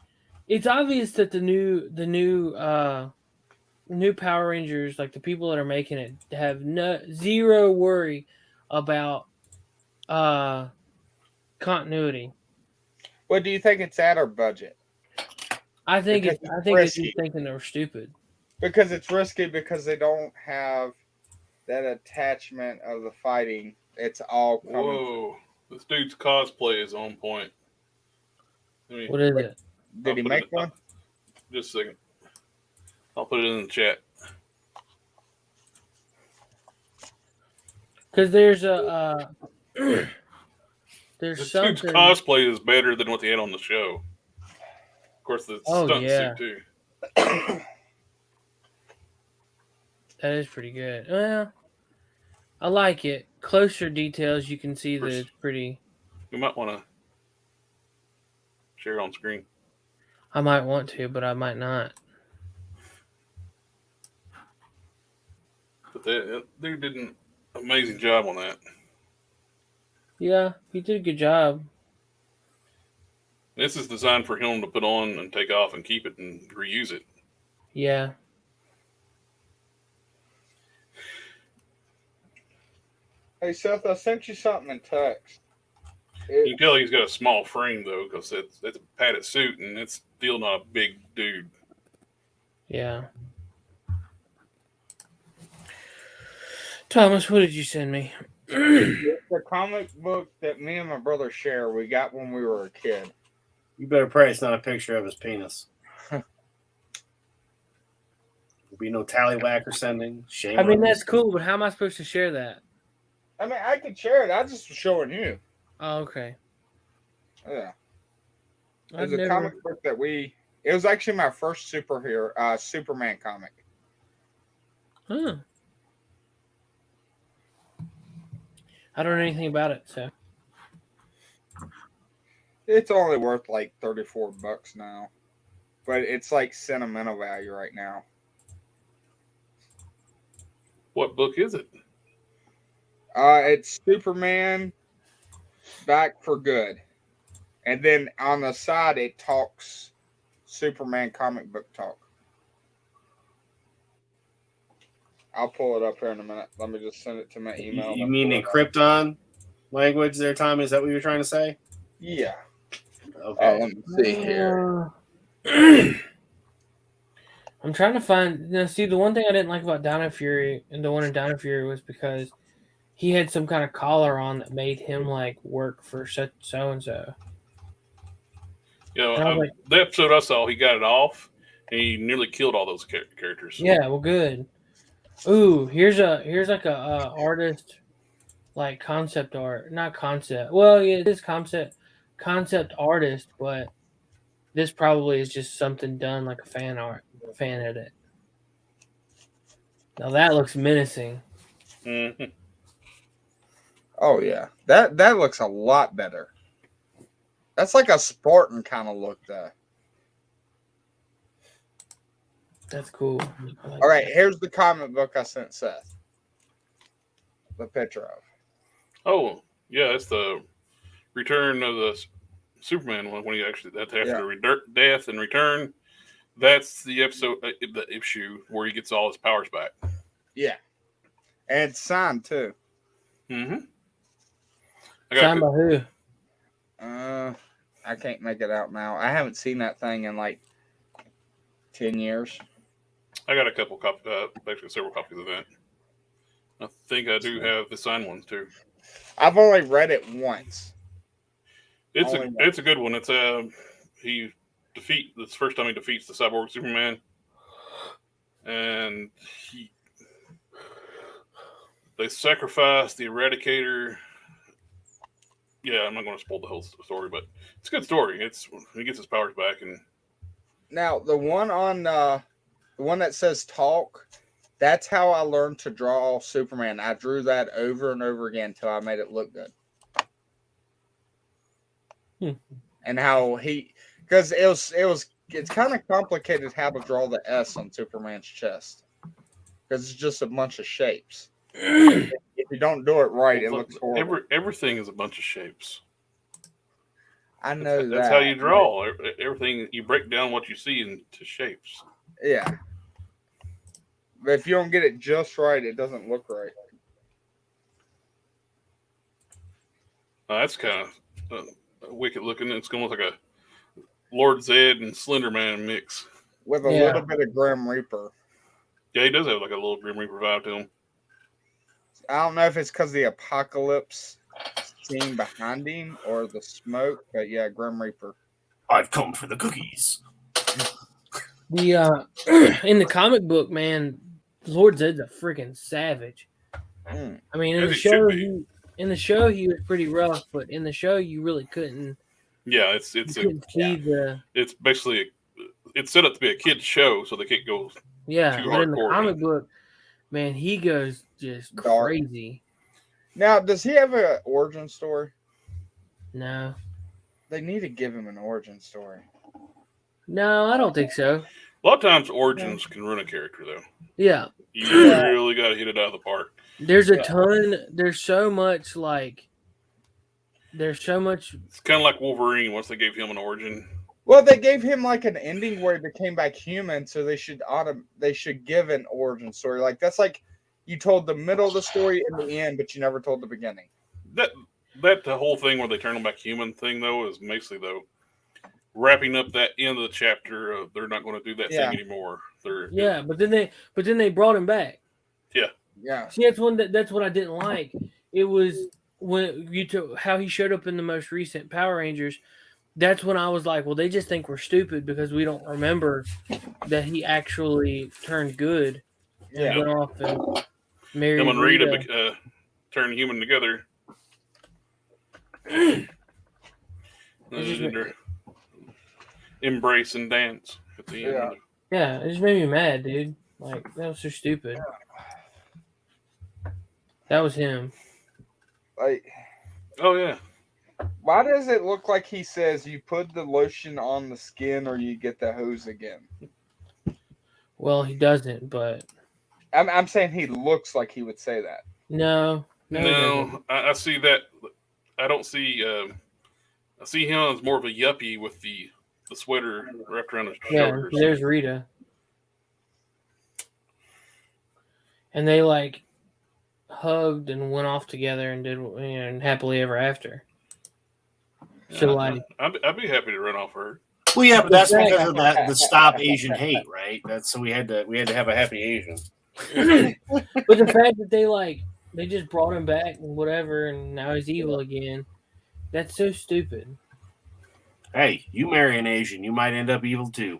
it's obvious that the new Power Rangers, like the people that are making it, have zero worry about continuity. What do you think it's at, or budget? I think Because it's it's just risky. thinking they're stupid. Because it's risky because they don't have that attachment of the fighting. It's all coming. Whoa. This dude's cosplay is on point. What is it? Did he make one? Just a second. I'll put it in the chat. Because there's a there's This dude's something. cosplay is better than what they had on the show. Of course, the stunt yeah. suit too. That is pretty good. Well, I like it. Closer details, you can see that it's pretty. You might want to share on screen. I might want to, but I might not. But they did an amazing job on that. Yeah, he did a good job. This is designed for him to put on and take off and keep it and reuse it. Yeah. Hey, Seth, I sent you something in text. You can tell he's got a small frame though, because it's a padded suit and it's still not a big dude. Yeah. Thomas, what did you send me? It's the comic book that me and my brother share. We got when we were a kid. You better pray it's not a picture of his penis. There'll be no tallywhacker sending. Shame. I mean, on that's you. cool, but how am I supposed to share that? I mean, I could share it. I just was showing you. Oh, okay. Yeah. It I've was a never. comic book that it was actually my first Superman comic. Huh. I don't know anything about it, so. It's only worth like $34 now. But it's like sentimental value right now. What book is it? It's Superman Back for Good. And then on the side it talks Superman comic book talk. I'll pull it up here in a minute. Let me just send it to my email. You mean in Krypton language there, Tommy? Is that what you're trying to say? Yeah. Okay. Let me see here. I'm trying to find. Now, see, the one thing I didn't like about Dino Fury and the one in Dino Fury was because he had some kind of collar on that made him like work for so and so. You know, And I was like, the episode I saw, he got it off, and he nearly killed all those characters. yeah, well, good. Ooh, here's like a artist, like concept art, not concept. Well, yeah, it is concept artist, but this probably is just something done like a fan edit. Now that looks menacing. Mm-hmm. Oh yeah. That looks a lot better. That's like a Spartan kind of look though. That's cool. All right, here's the comic book I sent Seth. The picture of. Oh, yeah, it's the Return of the Superman one when he actually after death and return. That's the episode, the issue where he gets all his powers back. Yeah, and it's signed too. Mm-hmm. Signed by who? I can't make it out now. I haven't seen that thing in like 10 years. I got a couple copies, actually several copies of that. I think I do have the signed ones too. I've only read it once. It's a good one. It's the first time he defeats the cyborg Superman, and they sacrifice the Eradicator. Yeah, I'm not going to spoil the whole story, but it's a good story. He gets his powers back, and now the one on the one that says talk. That's how I learned to draw Superman. I drew that over and over again until I made it look good. And how because it's kind of complicated how to draw the S on Superman's chest because it's just a bunch of shapes. If you don't do it right, it looks horrible. Everything is a bunch of shapes. I know that's how you draw. Everything, you break down what you see into shapes. Yeah. But if you don't get it just right, it doesn't look right. That's kind of wicked looking. It's going to look like a Lord Zed and Slender Man mix. With a little bit of Grim Reaper. Yeah, he does have like a little Grim Reaper vibe to him. I don't know if it's because the apocalypse scene behind him or the smoke, but yeah, Grim Reaper. I've come for the cookies. The in the comic book, man, Lord Zed's a freaking savage. I mean, in the show he was pretty rough, but in the show you really couldn't. Yeah, it's basically it's set up to be a kid's show, so they can't go. Yeah, but in the comic book, man, he goes just crazy. Now, does he have an origin story? No. They need to give him an origin story. No, I don't think so. A lot of times origins can ruin a character, though. Yeah. You really got to hit it out of the park. There's a ton. There's so much like. There's so much. It's kind of like Wolverine once they gave him an origin. Well, they gave him like an ending where he became back human, so they should give an origin story. Like that's like you told the middle of the story and the end, but you never told the beginning. The whole thing where they turn them back human thing though is basically wrapping up that end of the chapter of they're not going to do that thing anymore. But then they brought him back. Yeah. Yeah. See, that's what I didn't like. It was when you took how he showed up in the most recent Power Rangers. That's when I was like, well, they just think we're stupid because we don't remember that he actually turned good and Yeah. went off and married Him and Rita. Rita turned human together. Embrace and dance at the end. Yeah. Yeah, it just made me mad, dude. Like, that was so stupid. That was him. Like, Oh yeah. why does it look like he says you put the lotion on the skin or you get the hose again? Well, he doesn't, but I'm saying he looks like he would say that. no, he doesn't. No, I see that. I don't see. I see him as more of a yuppie with the sweater wrapped around his Yeah, shoulders. there's Rita. And they like hugged and went off together and did and happily ever after. So like, I'd be happy to run off her. Well, yeah, but that's because of the stop Asian hate, right? That's so we had to have a happy Asian. but the fact that they just brought him back and whatever, and now he's evil again. That's so stupid. Hey, you marry an Asian, you might end up evil too.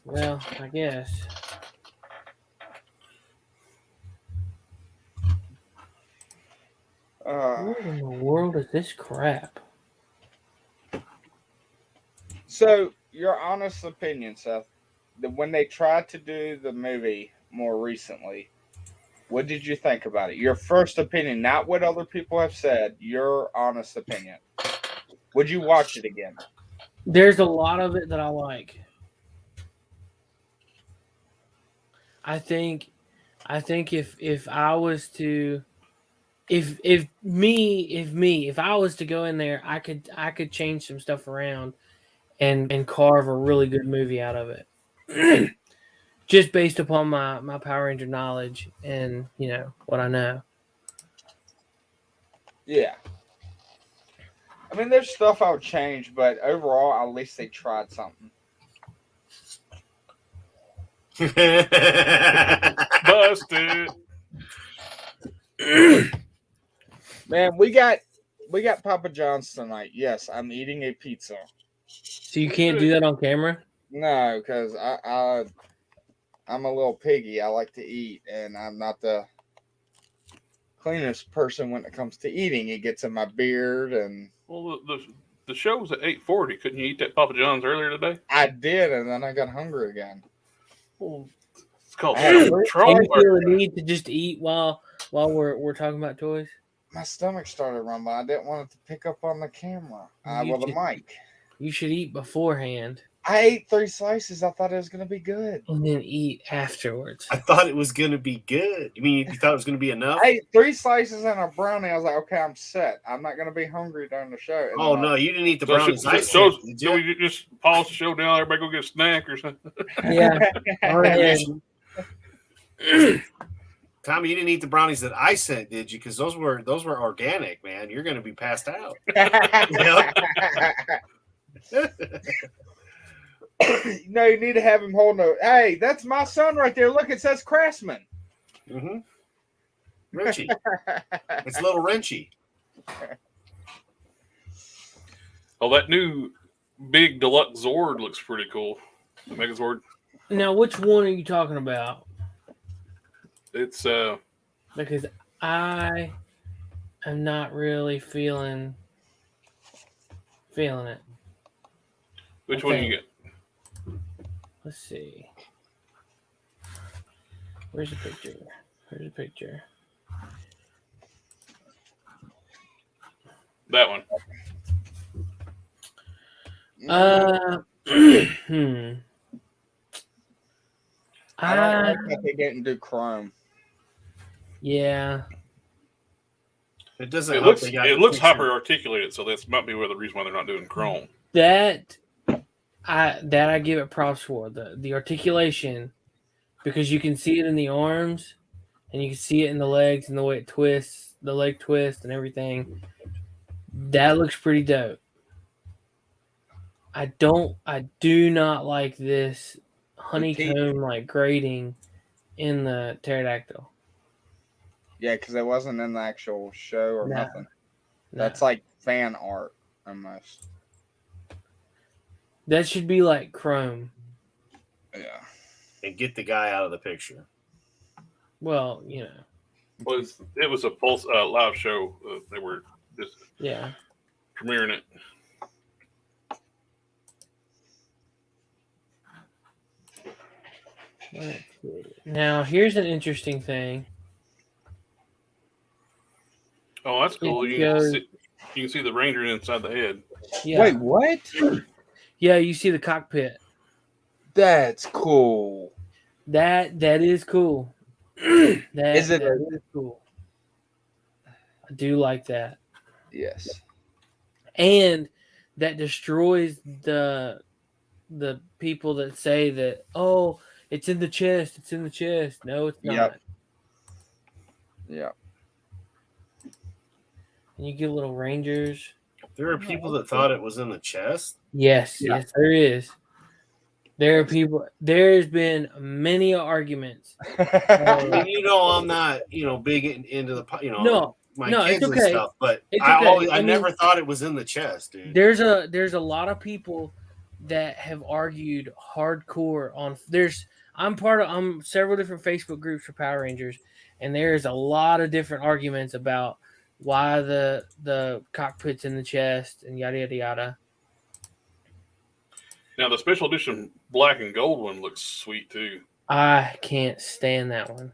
Well, I guess. What in the world is this crap? So, your honest opinion, Seth, that when they tried to do the movie more recently, what did you think about it? Your first opinion, not what other people have said, your honest opinion. Would you watch it again? There's a lot of it that I like. I think if I was to if I was to go in there, I could change some stuff around and carve a really good movie out of it. Just based upon my Power Ranger knowledge and, what I know. Yeah. I mean, there's stuff I would change, but overall, at least they tried something. Busted. Man, we got Papa John's tonight. Yes, I'm eating a pizza. So you can't do that on camera? No, because I'm a little piggy. I like to eat, and I'm not the cleanest person when it comes to eating. It gets in my beard, and Well, the show was at 8:40. Couldn't you eat that Papa John's earlier today? I did, and then I got hungry again. Well, it's called Do control. you feel the need to just eat while we're talking about toys? My stomach started rumbling. I didn't want it to pick up on the camera. The mic. You should eat beforehand I ate 3 slices. I thought it was going to be good. and then eat afterwards. I thought it was gonna be good. You mean you thought it was gonna be enough? I ate 3 slices and a brownie. I was like, okay, I'm set. I'm not going to be hungry during the show. And Oh then no, you didn't eat the So, brownies. I so, said, did so you? we just pause the show down. Everybody go get a snack or something. Yeah. All right. Tommy, you didn't eat the brownies that I sent, did you? Because those were organic, man. You're gonna be passed out. No, you need to have him holding a. Hey, that's my son right there. Look, it says Craftsman. Mm-hmm. Wrenchy. It's a little wrenchy. Oh, that new big deluxe Zord looks pretty cool. The Megazord. Now, which one are you talking about? It's Because I am not really feeling it. which one Okay. you get? Let's see. Where's the picture? Where's the picture? That one. I don't like that they didn't do Chrome. Yeah. It doesn't. It help looks they got it the looks picture. hyper articulated, so that's might be the reason why they're not doing Chrome. That I give it props for the articulation, because you can see it in the arms and you can see it in the legs and the way it twists, the leg twist and everything. That looks pretty dope. I do not like this honeycomb like grading in the pterodactyl. Yeah, because it wasn't in the actual show or No. nothing. No. That's like fan art almost. That should be like Chrome. Yeah. And get the guy out of the picture. Well, you know. Well, it was a Pulse live show. They were just premiering it. Now, here's an interesting thing. Oh, that's cool. You can see the Ranger inside the head. Yeah. Wait, what? Yeah, you see the cockpit. That's cool. That is cool. That is cool. I do like that. Yes. And that destroys the people that say that, oh, it's in the chest. It's in the chest. No, it's not. Yeah. And you get little Rangers. There are people that thought it was in the chest. Yes, yes, there is. There are people. There's been many arguments. You know, I'm not, big into the, No, my no, kids it's okay. and stuff, but It's I okay. I never thought it was in the chest, dude. There's a lot of people that have argued hardcore on. I'm several different Facebook groups for Power Rangers, and there's a lot of different arguments about why the cockpit's in the chest and yada yada yada. Now the special edition black and gold one looks sweet too. I can't stand that one.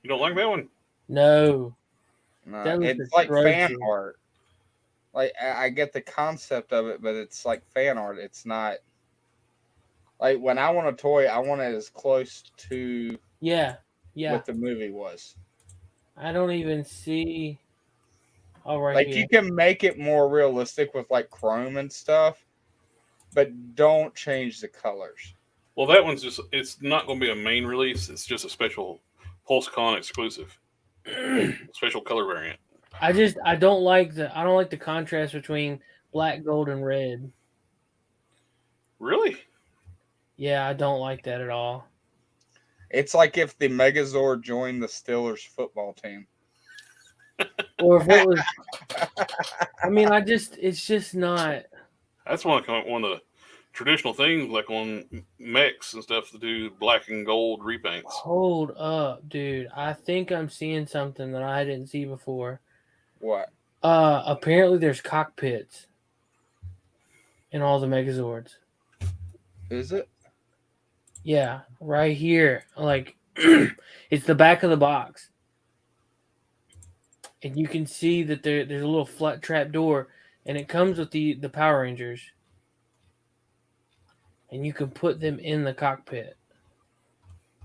You don't like that one? No. No, it's like fan art. Like I get the concept of it, but it's like fan art. It's not like when I want a toy, I want it as close to what the movie was. I don't even see. All right, like you can make it more realistic with like chrome and stuff, but don't change the colors. Well, that one's it's not going to be a main release. It's just a special PulseCon exclusive. Special color variant. I don't like the contrast between black, gold, and red. Really? Yeah, I don't like that at all. It's like if the Megazord joined the Steelers football team. Or if it was, I mean, it's just not. That's one of the traditional things, like on mechs and stuff, to do black and gold repaints. Hold up, dude. I think I'm seeing something that I didn't see before. What? Apparently there's cockpits in all the Megazords. Is it? Yeah, right here. Like, it's the back of the box. And you can see that there's a little flat trap door, and it comes with the Power Rangers. And you can put them in the cockpit.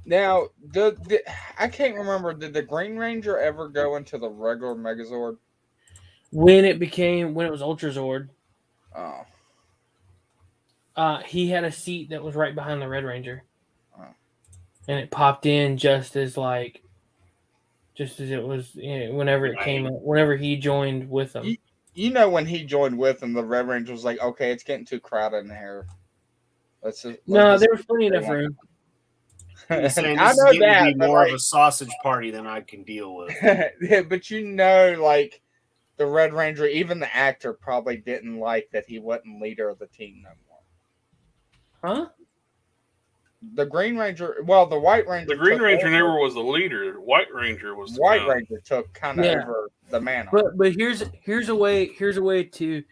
Now, I can't remember. Did the Green Ranger ever go into the regular Megazord? When it was Ultrazord, Oh. He had a seat that was right behind the Red Ranger. Oh. And it popped in just as it was, whenever it came up, whenever he joined with them. You know, when he joined with them, the Red Ranger was like, okay, it's getting too crowded in here. There was plenty enough room. I know that, to be more of a sausage party than I can deal with. Yeah, but like the Red Ranger, even the actor probably didn't like that he wasn't leader of the team no more. Huh? The Green Ranger, the White Ranger. The Green Ranger never was the leader. White Ranger was. White Ranger took kind of over the mantle. But here's a way to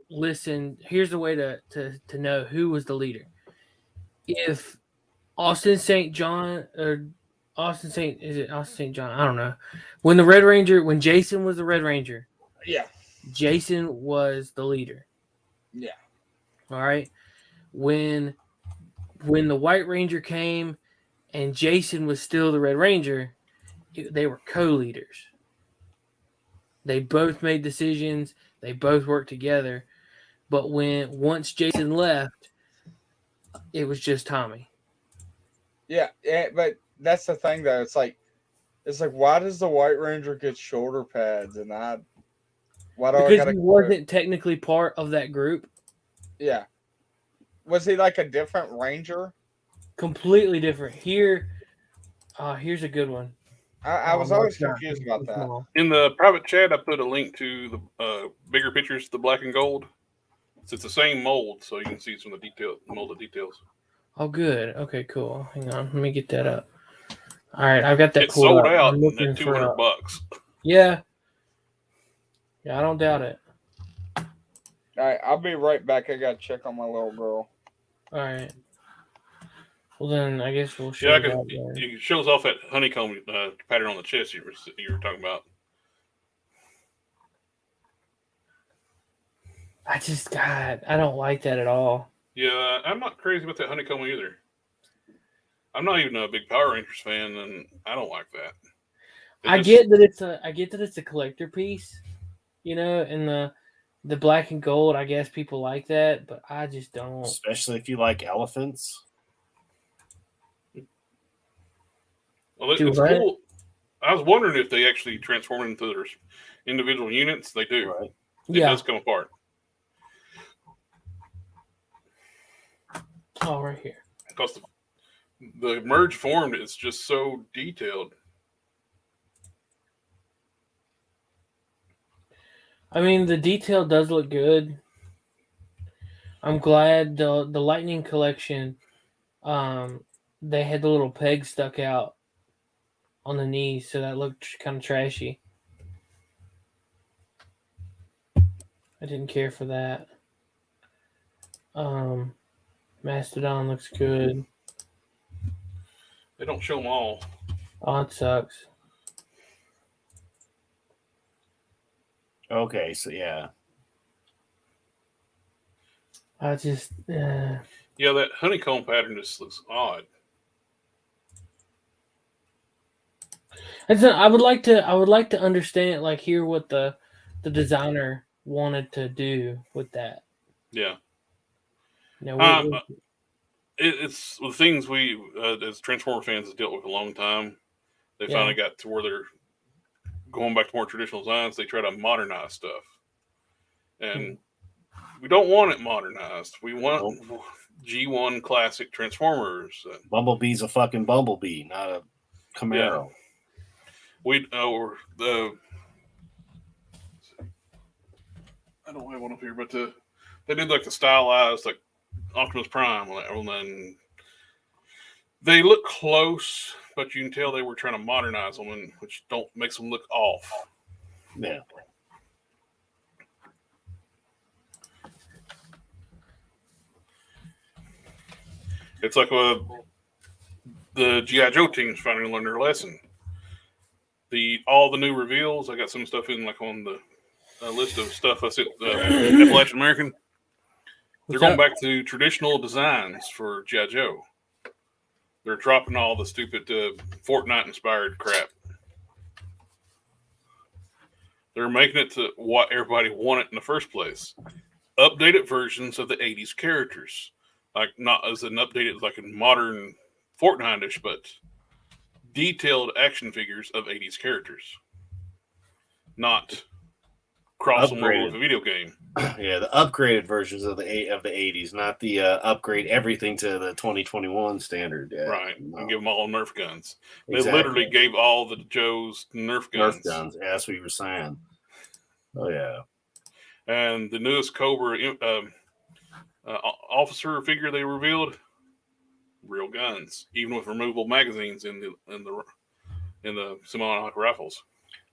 listen. Here's a way to know who was the leader. If Austin St. John or Austin St. John? I don't know. When Jason was the Red Ranger, Jason was the leader. Yeah. All right. When the White Ranger came and Jason was still the Red Ranger, they were co-leaders. They both made decisions. They both worked together. But once Jason left, it was just Tommy. Yeah, but that's the thing though. It's like why does the White Ranger get shoulder pads and because he wasn't technically part of that group. Yeah. Was he like a different Ranger? Completely different. Here, Here's a good one. I was no, always it's not. confused about It's that. small. In the private chat, I put a link to the bigger pictures, the black and gold. It's the same mold, so you can see some of the molded details. Oh, good. Okay, cool. Hang on, let me get that up. All right, I've got that It's pulled sold up. out I'm looking at for $200. Yeah, I don't doubt it. All right, I'll be right back. I gotta check on my little girl. All right. Well, then I guess we'll show Yeah, that. it shows off that honeycomb pattern on the chest you were talking about. I don't like that at all. Yeah, I'm not crazy about that honeycomb either. I'm not even a big Power Rangers fan, and I don't like that. I get that it's a collector piece, and the black and gold. I guess people like that, but I just don't. Especially if you like elephants. Well, it's cool. I was wondering if they actually transform into their individual units. They do. Right. It does come apart. Oh, right here. Because the merge formed is just so detailed. I mean, the detail does look good. I'm glad the Lightning collection, they had the little peg stuck out on the knees, so that looked kind of trashy. I didn't care for that. Mastodon looks good. They don't show them all. Oh, it sucks. Okay, so yeah. I just Yeah, that honeycomb pattern just looks odd. I would like to understand, like, hear what the designer wanted to do with that. Yeah. Now, it's the things we as Transformer fans have dealt with a long time. They finally got to where they're going back to more traditional designs. They try to modernize stuff, and we don't want it modernized. We want G1 classic Transformers. Bumblebee's a fucking Bumblebee, not a Camaro. Yeah. I don't have one up here, but they did like the stylized like Optimus Prime, and then they look close, but you can tell they were trying to modernize them, which makes them look off. Yeah. It's like the G.I. Joe teams finally learned their lesson. All the new reveals, I got some stuff in like on the list of stuff I said, Appalachian American. They're going back to traditional designs for G.I. Joe. They're dropping all the stupid Fortnite-inspired crap. They're making it to what everybody wanted in the first place. Updated versions of the 80s characters. Like, not as an updated, like a modern Fortnite-ish, but detailed action figures of 80s characters. Not cross them over with a video game. Yeah, the upgraded versions of the 80s, not the upgrade everything to the 2021 standard. Yeah. Right, and give them all Nerf guns. Exactly. They literally gave all the Joes Nerf guns. Nerf guns, yeah, that's what you were saying. Oh, yeah. And the newest Cobra officer figure they revealed, real guns, even with removable magazines in the semi-automatic rifles.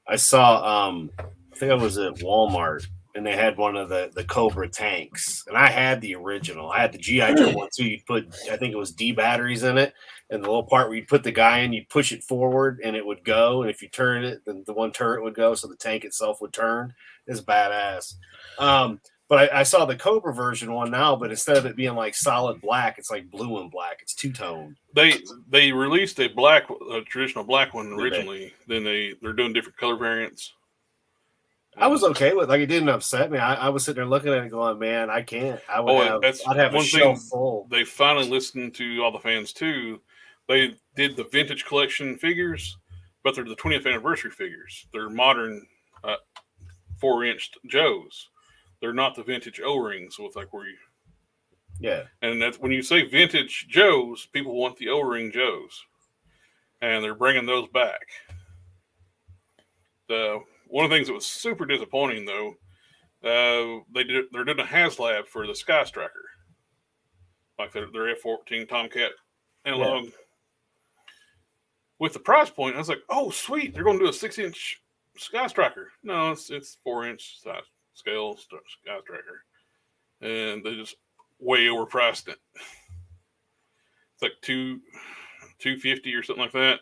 I saw, I think I was at Walmart, and they had one of the Cobra tanks, and I had the original. I had the G.I. Joe one too. You'd put, I think it was D batteries in it, and the little part where you'd put the guy in, you'd push it forward, and it would go. And if you turn it, then the one turret would go, so the tank itself would turn. It's badass. But I saw the Cobra version one now, but instead of it being like solid black, it's like blue and black. It's two-toned. They released a traditional black one originally. Then they're doing different color variants. I was okay with, like, it didn't upset me. I was sitting there looking at it going, man, I can't. I'd have a shelf full. They finally listened to all the fans too. They did the vintage collection figures, but they're the 20th anniversary figures. They're modern 4-inch Joes. They're not the vintage O-rings with like where you. Yeah. And that's when you say vintage Joes, people want the O-ring Joes. and they're bringing those back. One of the things that was super disappointing, though, they're doing a HasLab for the Sky Striker, like their F-14 Tomcat analog. Yeah. With the price point, I was like, "Oh, sweet! They're going to do a 6-inch Sky Striker." No, it's 4-inch size scale Sky Striker, and they just way overpriced it. It's like $250 or something like that.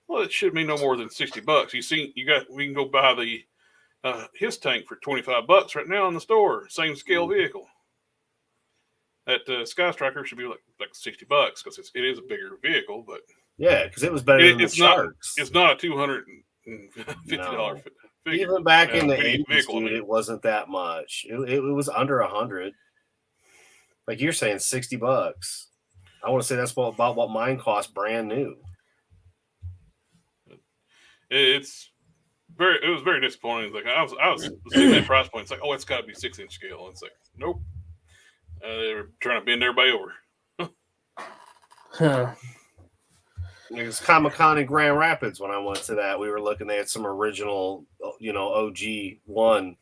Well, it should be no more than $60. We can go buy the his tank for $25 right now in the store. Same scale vehicle. That Sky Striker should be like $60 because it is a bigger vehicle, but yeah, because it was better than the Sharks. It's not a $250 figure. Even back in the 80s, dude, it wasn't that much. It was under 100. Like you're saying, $60. I want to say that's about what mine cost brand new. It was very disappointing. Like I was seeing that price point. It's like, oh, it's got to be 6-inch scale. It's like, nope. They were trying to bend everybody over. Huh. It was Comic-Con in Grand Rapids when I went to that. We were looking at some original, OG1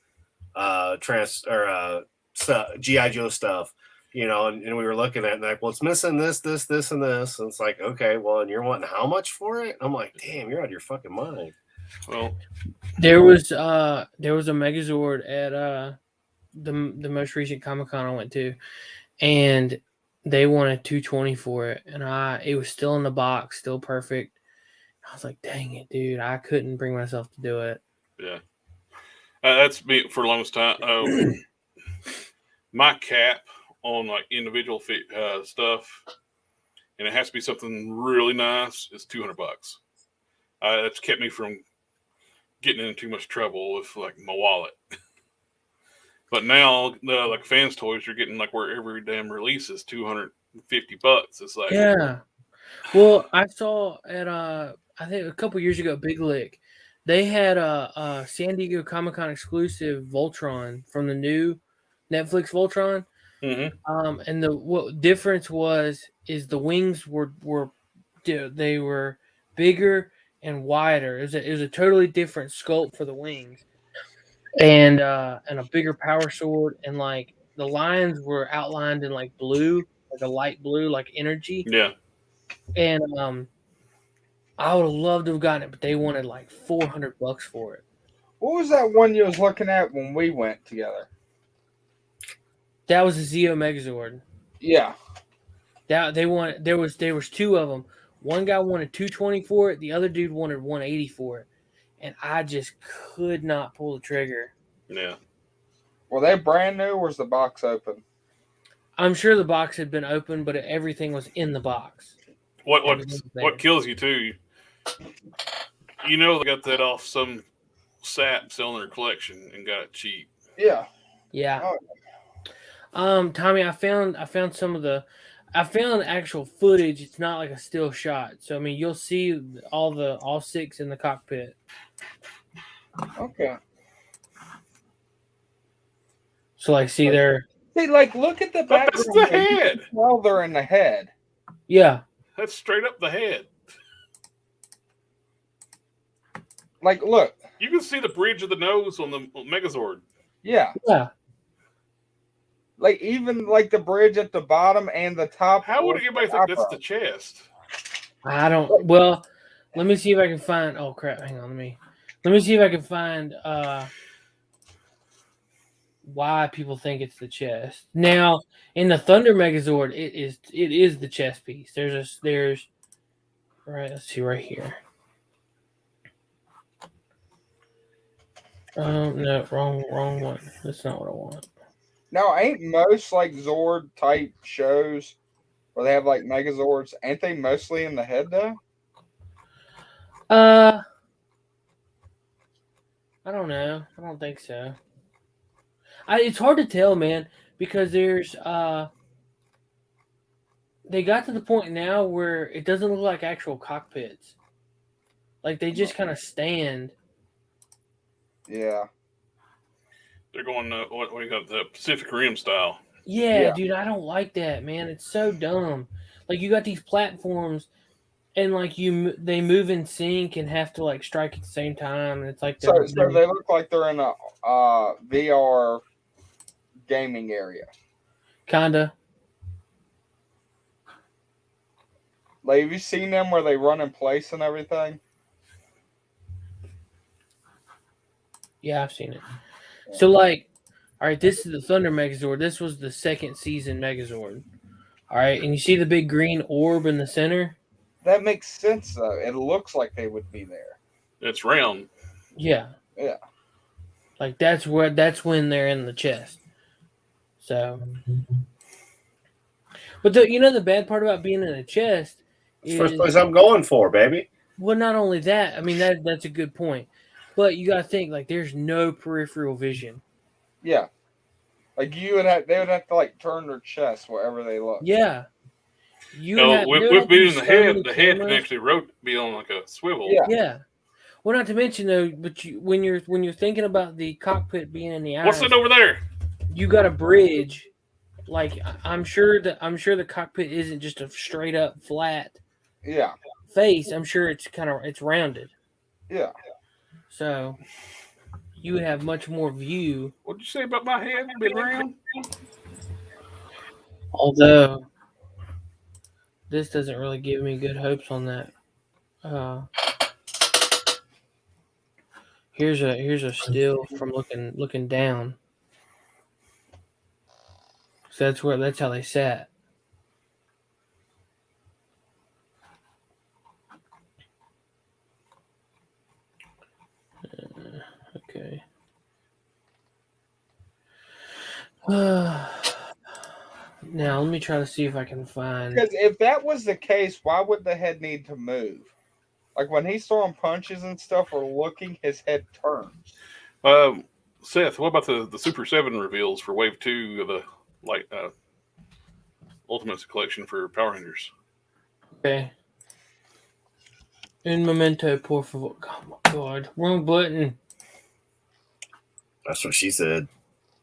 G.I. Joe stuff, and we were looking at it like, well, it's missing this, and this. And it's like, okay, well, and you're wanting how much for it? I'm like, damn, you're out of your fucking mind. Well, there was a Megazord at the most recent Comic-Con I went to, and they wanted $220 for it, and it was still in the box, still perfect. I was like, dang it, dude, I couldn't bring myself to do it. Yeah, that's me for the longest time. My cap on like individual stuff, and it has to be something really nice, is $200. That's kept me from getting into too much trouble with like my wallet. But now, like fans' toys, you're getting like where every damn release is $250. It's like, yeah. Well, I saw at I think a couple years ago, Big Lick, they had a San Diego Comic-Con exclusive Voltron from the new Netflix Voltron. Mm-hmm. And what difference is the wings were bigger and wider. It was a totally different sculpt for the wings. And a bigger power sword, and like the lines were outlined in like blue, like a light blue, like energy. Yeah. And I would have loved to have gotten it, but they wanted like $400 for it. What was that one you was looking at when we went together? That was a Zeo Megazord. Yeah. There was two of them. One guy wanted $220 for it. The other dude wanted $180 for it. And I just could not pull the trigger. Yeah. Were they brand new, or was the box open? I'm sure the box had been open, but everything was in the box. What kills you too? They got that off some sap selling their collection and got it cheap. Yeah. Yeah. Oh. Tommy, I found actual footage. It's not like a still shot. So I mean, you'll see all six in the cockpit. Okay. So like, see there. See, like, look at the back. That's the head. Well, they're in the head. Yeah. That's straight up the head. Like, look. You can see the bridge of the nose on the Megazord. Yeah. Yeah. Like, even like the bridge at the bottom and the top. How would anybody think that's the chest? I don't. Well, let me see if I can find. Oh crap! Hang on. Let me see if I can find why people think it's the chest. Now, in the Thunder Megazord, it is the chest piece. There's right. Let's see right here. No, wrong one. That's not what I want. Now, ain't most like Zord type shows where they have like Megazords, ain't they mostly in the head though? I don't know. I don't think so. It's hard to tell, man, because there's they got to the point now where it doesn't look like actual cockpits. Like they just kind of stand. Yeah. They're going what do you got, the Pacific Rim style. Yeah, dude, I don't like that, man. It's so dumb. Like you got these platforms, And like they move in sync and have to like strike at the same time, and it's like So they look like they're in a VR gaming area. kinda. Like, have you seen them where they run in place and everything? Yeah, I've seen it. So like, all right, this is the Thunder Megazord. This was the second season Megazord. All right, and you see the big green orb in the center? That makes sense though. It looks like they would be there. It's round. Yeah. Yeah. Like that's when they're in the chest. So, but the bad part about being in a chest It's is the first place I'm going for, baby. well, not only that. I mean that's a good point, but you got to think like there's no peripheral vision. Yeah. Like they would have to like turn their chest wherever they look. Yeah. With being in the head can actually be on like a swivel. Yeah. Yeah. Well, not to mention though, but when you're thinking about the cockpit being in the eyes, What's it over there? you got a bridge. Like I'm sure the cockpit isn't just a straight up flat Yeah. face. I'm sure it's rounded. Yeah. So you would have much more view. What'd you say about my head being round? Although this doesn't really give me good hopes on that. Here's a still from looking down. So that's how they sat. Okay. Now let me try to see if I can find. Because if that was the case, why would the head need to move? Like when he's throwing punches and stuff or looking, his head turns. Seth, what about the Super 7 reveals for Wave 2 of the Ultimates collection for Power Rangers? Okay. Un momento, por favor. Oh my god, wrong button. That's what she said.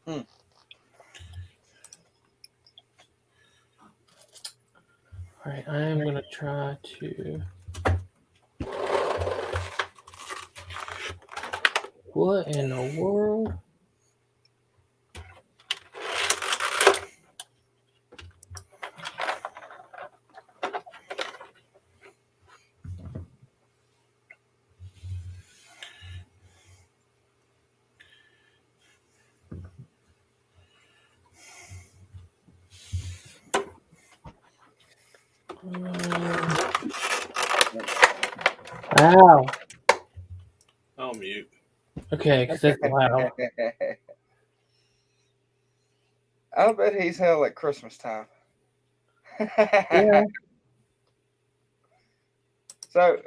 All right, I am gonna try to. What in the world? Wow. I'll mute. Okay, because that's loud. I'll bet he's hell at Christmas time. Yeah. So,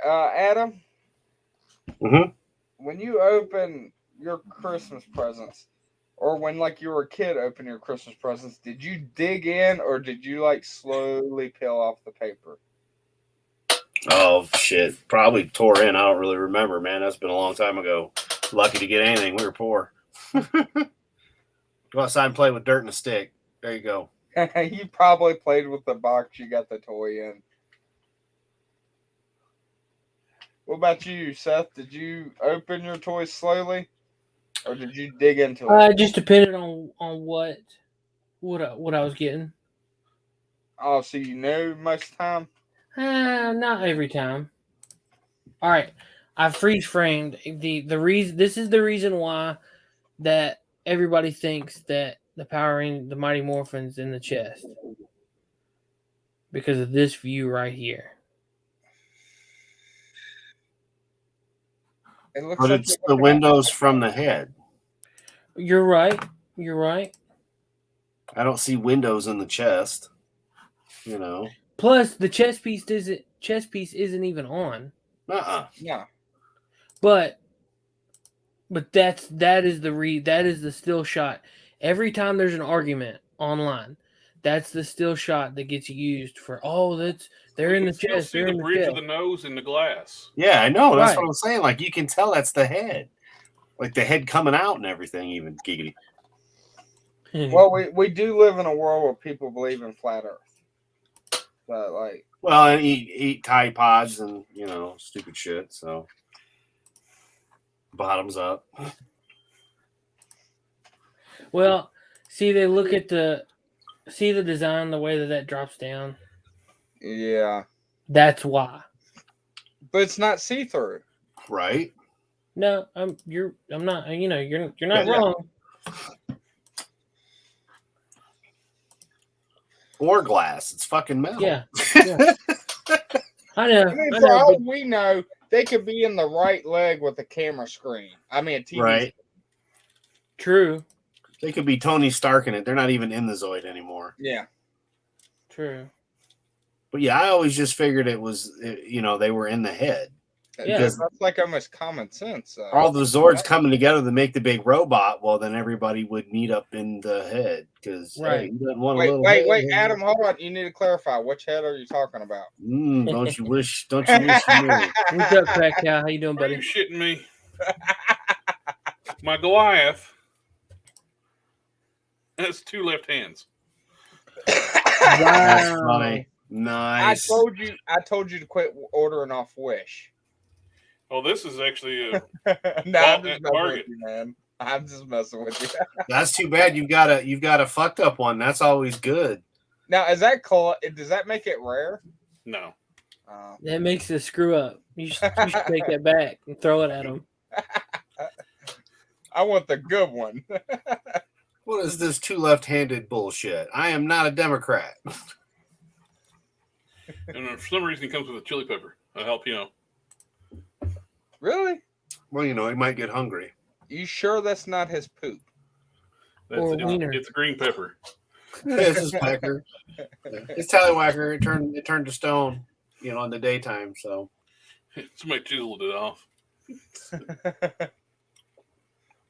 Adam, Mm-hmm. when you open your Christmas presents, or when like you were a kid open your Christmas presents, did you dig in or did you like slowly peel off the paper? Oh shit! Probably tore in. I don't really remember, man. That's been a long time ago. Lucky to get anything. We were poor. Go outside and play with dirt and a stick. There you go. You probably played with the box you got the toy in. What about you, Seth? Did you open your toys slowly, or did you dig into it? It just depended on what I was getting. Oh, so you know most time? Not every time. All right, I freeze framed the reason. This is the reason why that everybody thinks that the Mighty Morphin's in the chest, because of this view right here. It looks But like it's the windows from the head. You're right. You're right. I don't see windows in the chest. You know. Plus, the chest piece isn't even on. Yeah. But that is the still shot. Every time there's an argument online, that's the still shot that gets used for. They're in the chest. See They're the in the bridge chest. of the nose in the glass. Yeah, I know. That's Right. what I'm saying. Like you can tell that's the head, like the head coming out and everything. Even giggity. Well, we do live in a world where people believe in flat Earth. So, like, Well, and eat Tide Pods and stupid shit. So bottoms up. Well, see, they look at the design, the way that drops down. Yeah, That's why. but it's not see through. Right? No, I'm not. You're not wrong. Or glass. It's fucking metal. Yeah. I know. I mean, I for know. all But we know, they could be in the right leg with a camera screen. I mean, a TV. Right. true. They could be Tony Stark in it. They're not even in the Zoid anymore. Yeah. True. But yeah, I always just figured it was, they were in the head. Yeah. That's like almost common sense. All the Zords coming together to make the big robot. Well, then everybody would meet up in the head because Right. he doesn't want a Wait, little wait, head. wait, Adam, hold on. You need to clarify. Which head are you talking about? Don't you wish? Don't you wish you knew? What's up, Crack Cow? How you doing, Are you buddy? shitting me? My Goliath has 2 left hands. That's Wow. funny. Nice. I told you to quit ordering off Wish. Oh, this is actually a No, I'm just at messing Target. with you, man. I'm just messing with you. That's too bad. You've got a fucked up one. That's always good. Now, does that make it rare? no. That makes it screw up. You should take that back and throw it at him. I want the good one. What is this 2 left-handed bullshit? I am not a Democrat. And for some reason, it comes with a chili pepper. I help Really? Well, he might get hungry. You sure that's not his poop? Or wiener. It's a green pepper. It's his pecker. It's Tallywhacker. It turned to stone, in the daytime. So Somebody chiseled it off.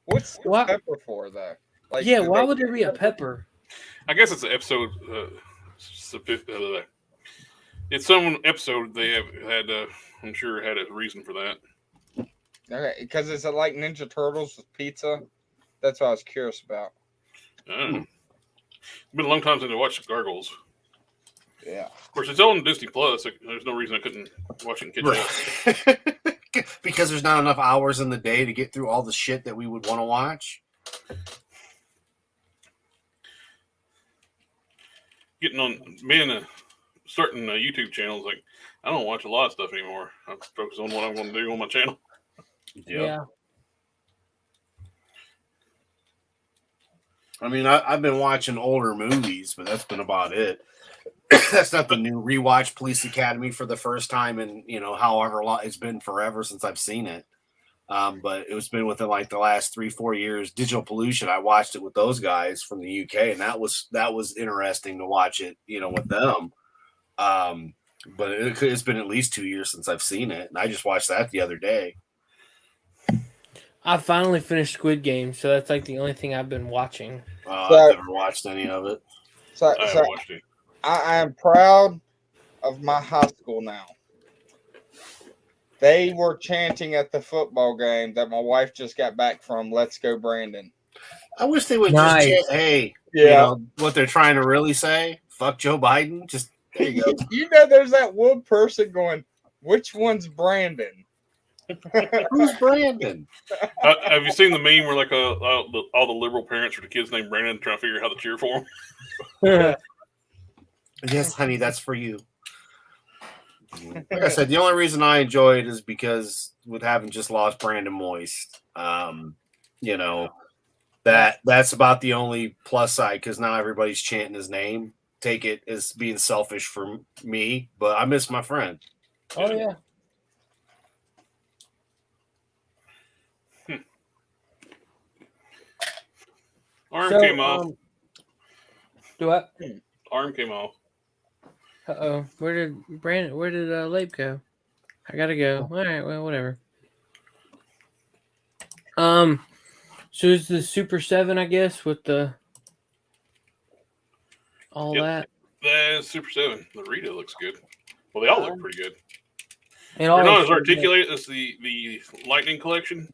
What's the What? pepper for, though? Like, Yeah, did why they- would there be a pepper? I guess it's an episode. It's some episode they have had. I'm sure had a reason for that. Okay, because it's like Ninja Turtles with pizza. That's what I was curious about. It's been a long time since I watched Gargoyles. Yeah. Of course, it's on Disney Plus. There's no reason I couldn't watch it and catch up. because there's not enough hours in the day to get through all the shit that we would want to watch. Getting on starting YouTube channels, like I don't watch a lot of stuff anymore. I focus on what I'm going to do on my channel. Yeah. I mean, I've been watching older movies, but that's been about it. That's not the new rewatch Police Academy for the first time in, however long it's been forever since I've seen it. But it's been within like the last 3-4 years. Digital Pollution, I watched it with those guys from the UK, and that was interesting to watch it, with them. But it's been at least 2 years since I've seen it, and I just watched that the other day. I finally finished Squid Game, so that's like the only thing I've been watching. I've never watched any of it. So, I haven't watched it. I am proud of my high school now. They were chanting at the football game that my wife just got back from. Let's go, Brandon. I wish they would Nice. just chant, hey, Yeah. what they're trying to really say. Fuck Joe Biden. Just there you go. There's that one person going, which one's Brandon? Who's Brandon? Have you seen the meme where like all the liberal parents for the kids named Brandon trying to figure out how to cheer for him? Yes, honey, that's for you. Like I said, the only reason I enjoy it is because with having just lost Brandon Moist, that's about the only plus side because now everybody's chanting his name. Take it as being selfish for me, but I miss my friend. Oh, yeah. Arm came off. Do what? Arm came off. Uh-oh. Where did Lape go? I gotta go. All right, well, whatever. So it's the Super 7, I guess, with the all Yep. that. That's Super 7. The Rita looks good. Well, they all look pretty good. And They're not all as articulate as the Lightning collection,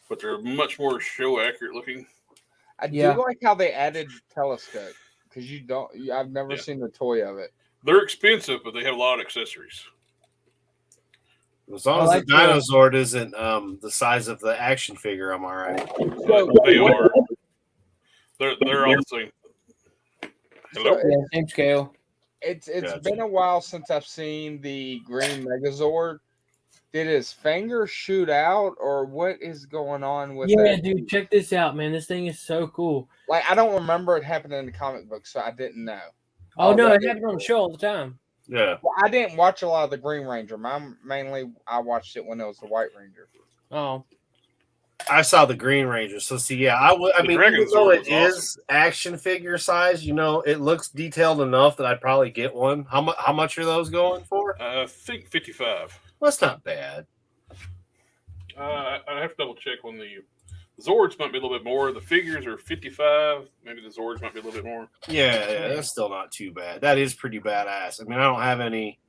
but they're much more show accurate looking. I Yeah. do like how they added telescope because I've never Yeah. seen the toy of it. They're expensive, but they have a lot of accessories. As long as the Dinozord isn't the size of the action figure, I'm all right. They are. They're all the same. Hello? Yeah, same scale. It's Gotcha. been a while since I've seen the green Megazord. Did his finger shoot out, or what is going on with Yeah, that? dude, check this out, man. This thing is so cool. Like, I don't remember it happening in the comic book, so I didn't know. Oh, no, that it happened on the show all the time. Yeah. Well, I didn't watch a lot of the Green Ranger. I watched it when it was the White Ranger. Oh. I saw the Green Ranger. So, see, yeah, I mean, even though it is action figure size, you know, it looks detailed enough that I'd probably get one. How much are those going for? I think 55. Well, that's not bad. I have to double check on the Zords might be a little bit more. The figures are 55. Maybe the Zords might be a little bit more. Yeah, that's still not too bad. That is pretty badass. I mean, I don't have any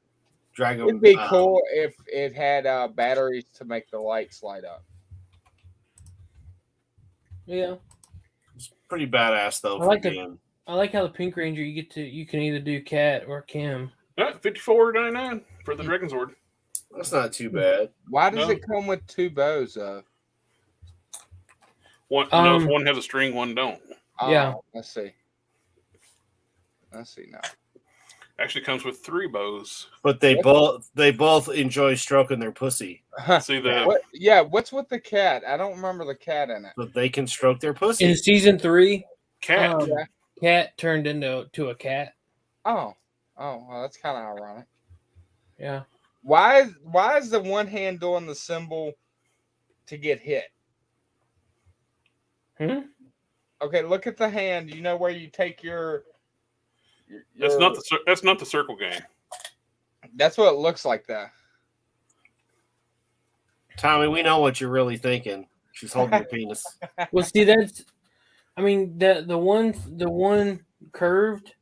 Dragon. It'd be cool if it had batteries to make the lights light up. Yeah. It's pretty badass though. I like how the Pink Ranger you can either do Cat or Kim. $54.99 for the Dragon Zord. That's not too bad. Why does it come with two bows? One has a string, one don't. Yeah. Let's see now. Actually comes with 3 bows. But they both enjoy stroking their pussy. See the what's with the cat? I don't remember the cat in it. But they can stroke their pussy. In season 3, cat. Cat turned into a cat. Oh, well, that's kind of ironic. Yeah. Why is the one hand doing the symbol to get hit? Okay, look at the hand. You know where you take your That's not the circle game. That's what it looks like, though. Tommy, we know what you're really thinking. She's holding your penis. Well, see, the one curved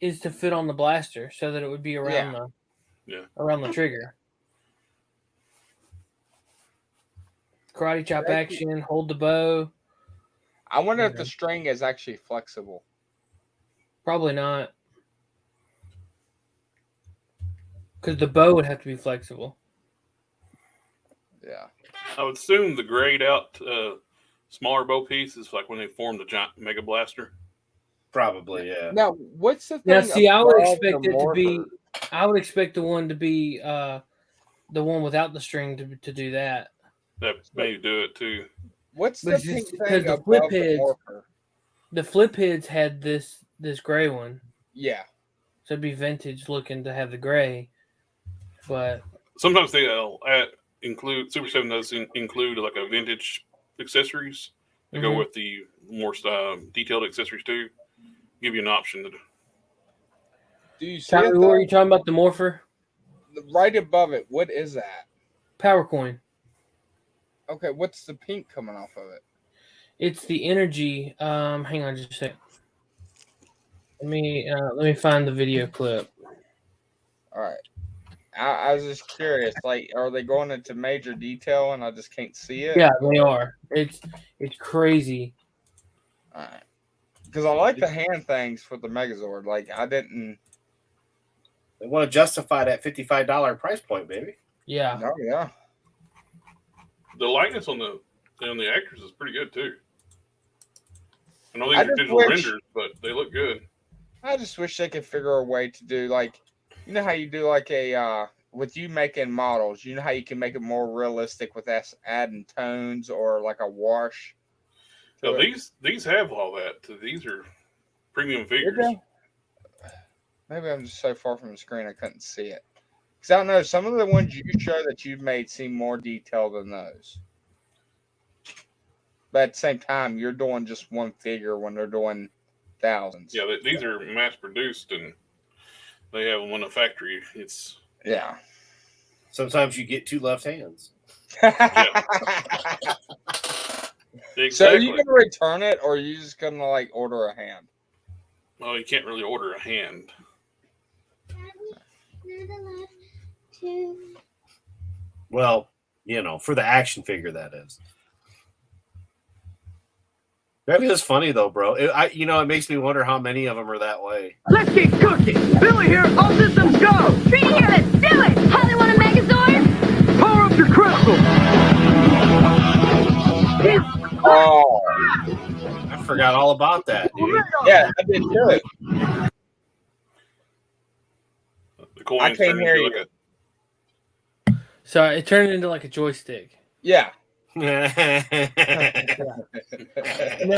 is to fit on the blaster so that it would be around around the trigger. Karate chop action, hold the bow. I wonder if the string is actually flexible. Probably not. Because the bow would have to be flexible. Yeah. I would assume the grayed out smaller bow piece is like when they formed the giant Mega Blaster. Probably, yeah. Now, what's the thing? Now, see, I would expect it to be. I would expect the one to be the one without the string to do that. That may do it too. What's the pink thing the above flip the heads? morpher? The flip heads had this gray one. Yeah. So it'd be vintage looking to have the gray, but sometimes they include Super 7 does include like a vintage accessories to go with the more detailed accessories too. Give you an option to. Do you see Tommy, it? what are you talking about? The morpher? Right above it. What is that? Power coin. Okay, what's the pink coming off of it? It's the energy. Hang on just a sec. Let me find the video clip. All right. I was just curious. Like, are they going into major detail and I just can't see it? Yeah, they are. It's crazy. All right. Because I like the hand things for the Megazord. Like, I didn't. They want to justify that $55 price point, baby. Yeah. Oh, yeah. The likeness on the actors is pretty good too. I know these I are just digital wish- renders, but they look good. I just wish they could figure a way to do, like, you know how you do, like, with you making models, you know how you can make it more realistic with adding tones or, like, a wash? No, these have all that. These are premium figures. Maybe I'm just so far from the screen I couldn't see it. Because I don't know, some of the ones you show that you've made seem more detailed than those. But at the same time, you're doing just one figure when they're doing thousands. Yeah, these are mass produced and they have them in a factory. Yeah. Sometimes you get 2 left hands. Exactly. So are you going to return it or are you just going to, like, order a hand? Well, you can't really order a hand. Well, you know, for the action figure, that is. That is funny though, bro. It makes me wonder how many of them are that way. Let's get cooking. Billy here, all systems go. Trina here, let's do it. How they want a Megazord? Power up your crystal. Oh, I forgot all about that, dude. yeah, I did too. The coins I can't turn hear into you. So it turned into like a joystick. Yeah. Now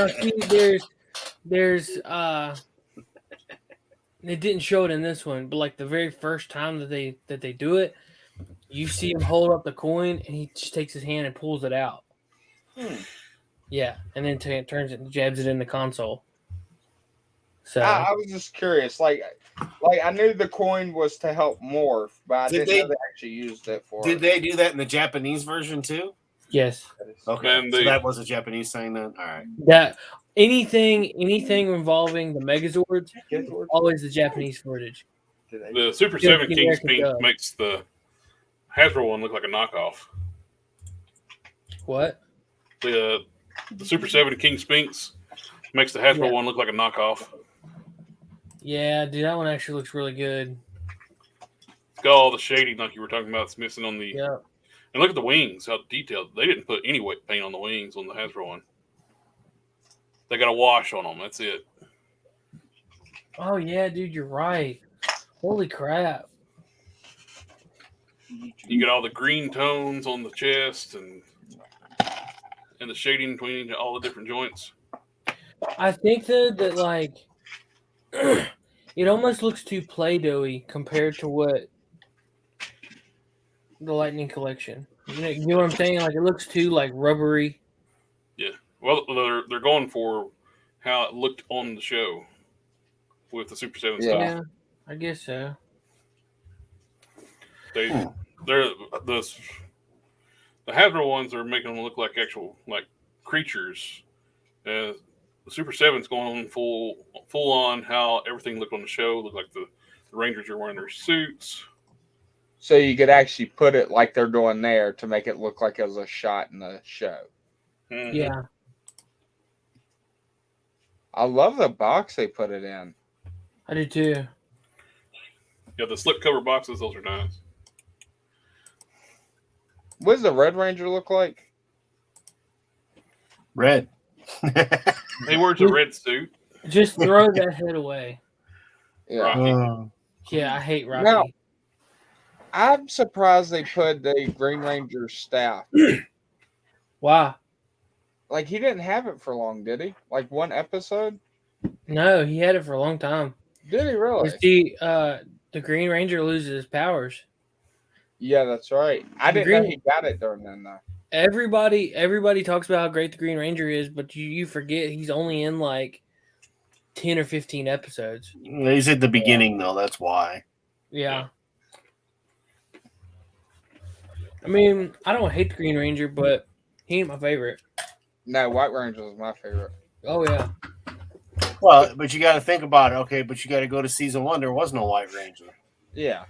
see, there's they didn't show it in this one, but like the very first time that they do it, you see him hold up the coin and he just takes his hand and pulls it out. Yeah, and then turns it and jabs it in the console. So I was just curious. Like I knew the coin was to help morph, but I didn't know they actually used it for. Did they do that in the Japanese version too? yes, Okay, Man, so that was a Japanese thing then. All right. that anything involving the Megazords, always the Japanese footage. The Super Yeah, 7 the King American Sphinx dub. makes the Hasbro one look like a knockoff. What? The Super 7 King Sphinx makes the Hasbro one look like a knockoff. Yeah, dude, that one actually looks really good. It's got all the shading like you were talking about. It's missing on the. Yeah. And look at the wings, how detailed. They didn't put any wet paint on the wings on the Hasbro one. They got a wash on them. That's it. Oh yeah, dude, you're right. Holy crap! You get all the green tones on the chest and the shading between all the different joints. I think that like it almost looks too Play-Doh-y compared to what the Lightning Collection. You know what I'm saying? Like it looks too like rubbery. Yeah. Well, they're going for how it looked on the show with the Super 7 stuff. Yeah, I guess so. They're the Hasbro ones are making them look like actual like creatures. The Super 7's going on full on how everything looked on the show. Looked like the Rangers are wearing their suits. So you could actually put it like they're doing there to make it look like it was a shot in the show. Mhm. Yeah. I love the box they put it in. I do too. Yeah, the slipcover boxes, those are nice. What does the Red Ranger look like? Red. He wears a red suit. Just throw that head away. Yeah. Rocky. Yeah, I hate Rocky. Now, I'm surprised they put the Green Ranger staff. Wow. Like, he didn't have it for long, did he? Like, one episode? No, he had it for a long time. Did he really? See, the Green Ranger loses his powers. Yeah, that's right. I didn't know he got it during then, though. Everybody talks about how great the Green Ranger is, but you forget he's only in like 10 or 15 episodes. He's at the beginning though, that's why. Yeah. I mean, I don't hate the Green Ranger, but he ain't my favorite. No, White Ranger was my favorite. Oh yeah. Well, but you got to think about it. Okay, but you got to go to season 1. There was no White Ranger. Yeah.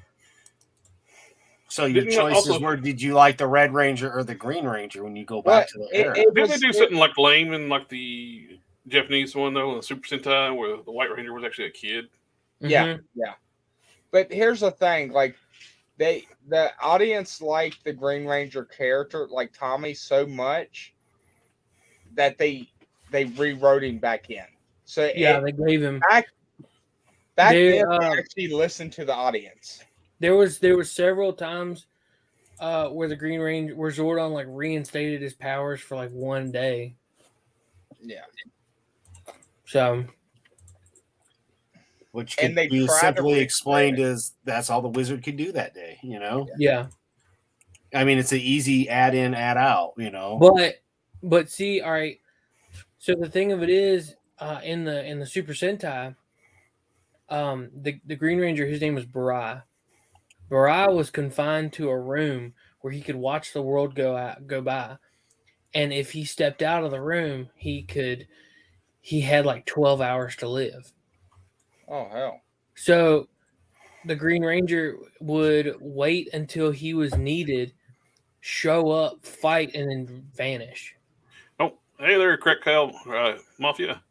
So your Didn't choices also- were: did you like the Red Ranger or the Green Ranger when you go back to the era? Didn't they do something like lame in like the Japanese one though, in the Super Sentai, where the White Ranger was actually a kid? Yeah, Mhm. yeah. But here's the thing, like the audience liked the Green Ranger character, like Tommy, so much that they rewrote him back in. So Yeah, they gave him. back They, then they actually listened to the audience. There was several times where the Green Ranger, where Zordon like reinstated his powers for like one day. Yeah. So Which And could they be tried to simply recreate explained it. as that's all the wizard could do that day. You know, yeah. I mean, it's an easy add in, add out. You know, But see, all right. So the thing of it is, in the Super Sentai, the Green Ranger, his name was Barai. Barai was confined to a room where he could watch the world go by, and if he stepped out of the room, he had like 12 hours to live. Oh hell. So the Green Ranger would wait until he was needed, show up, fight, and then vanish. Oh, Hey there, Crack Cow Mafia.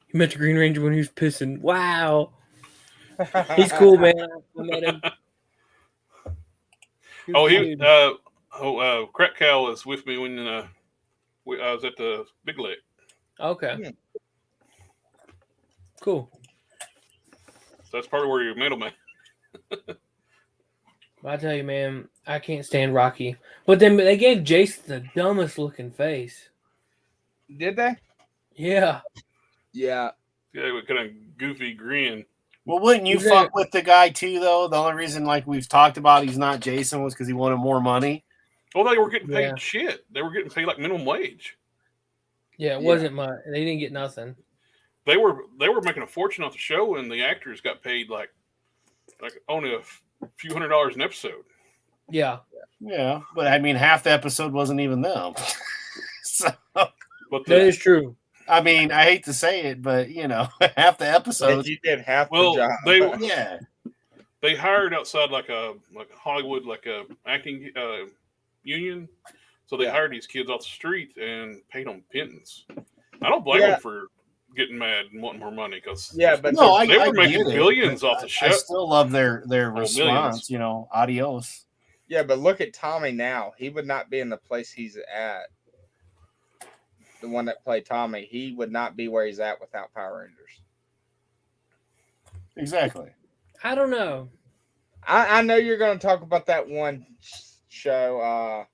You met the Green Ranger when he was pissing. Wow. He's cool, man. I met him. Crack Cow was with me when I was at the Big Lake. Okay. Cool. So that's part of where you met him, man. I tell you, man, I can't stand Rocky. But then they gave Jason the dumbest looking face. Did they? Yeah. Yeah. Yeah, with kind of goofy grin. Well, wouldn't you fuck with the guy too, though? The only reason, like we've talked about, he's not Jason was because he wanted more money. Well, they were getting paid shit. They were getting paid like minimum wage. Yeah, it wasn't much. They didn't get nothing. They were making a fortune off the show, and the actors got paid like only a few $100s an episode. Yeah. Yeah, but I mean, half the episode wasn't even them. So, but that is true. I mean, I hate to say it, but you know, half the episodes. You did half the job. They hired outside like a Hollywood acting union, so they hired these kids off the street and paid them pittance. I don't blame them for getting mad and wanting more money because they were making billions off the show. I still love their response. Millions. You know, adios. Yeah, but look at Tommy now. He would not be in the place he's at. The one that played Tommy, he would not be where he's at without Power Rangers. Exactly. I don't know. I know you're going to talk about that one show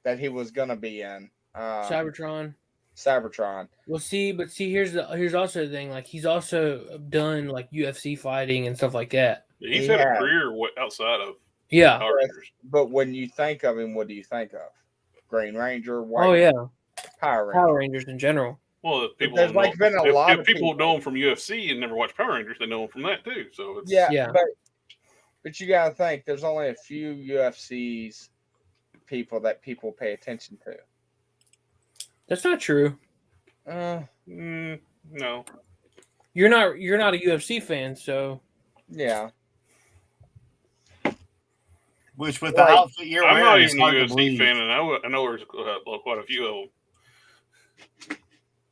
that he was going to be in. Cybertron. Well, here's also the thing. Like, he's also done like UFC fighting and stuff like that. He's had a career outside of Power Rangers. But when you think of him, what do you think of? Green Ranger, Power Rangers in general. Well, if people know him from UFC and never watch Power Rangers, they know him from that too. So it's, but you got to think there's only a few UFC's people that people pay attention to. That's not true. No, you're not a UFC fan, so yeah. Which with the outfit you're wearing, I'm not even a UFC fan, and I know there's quite a few of them.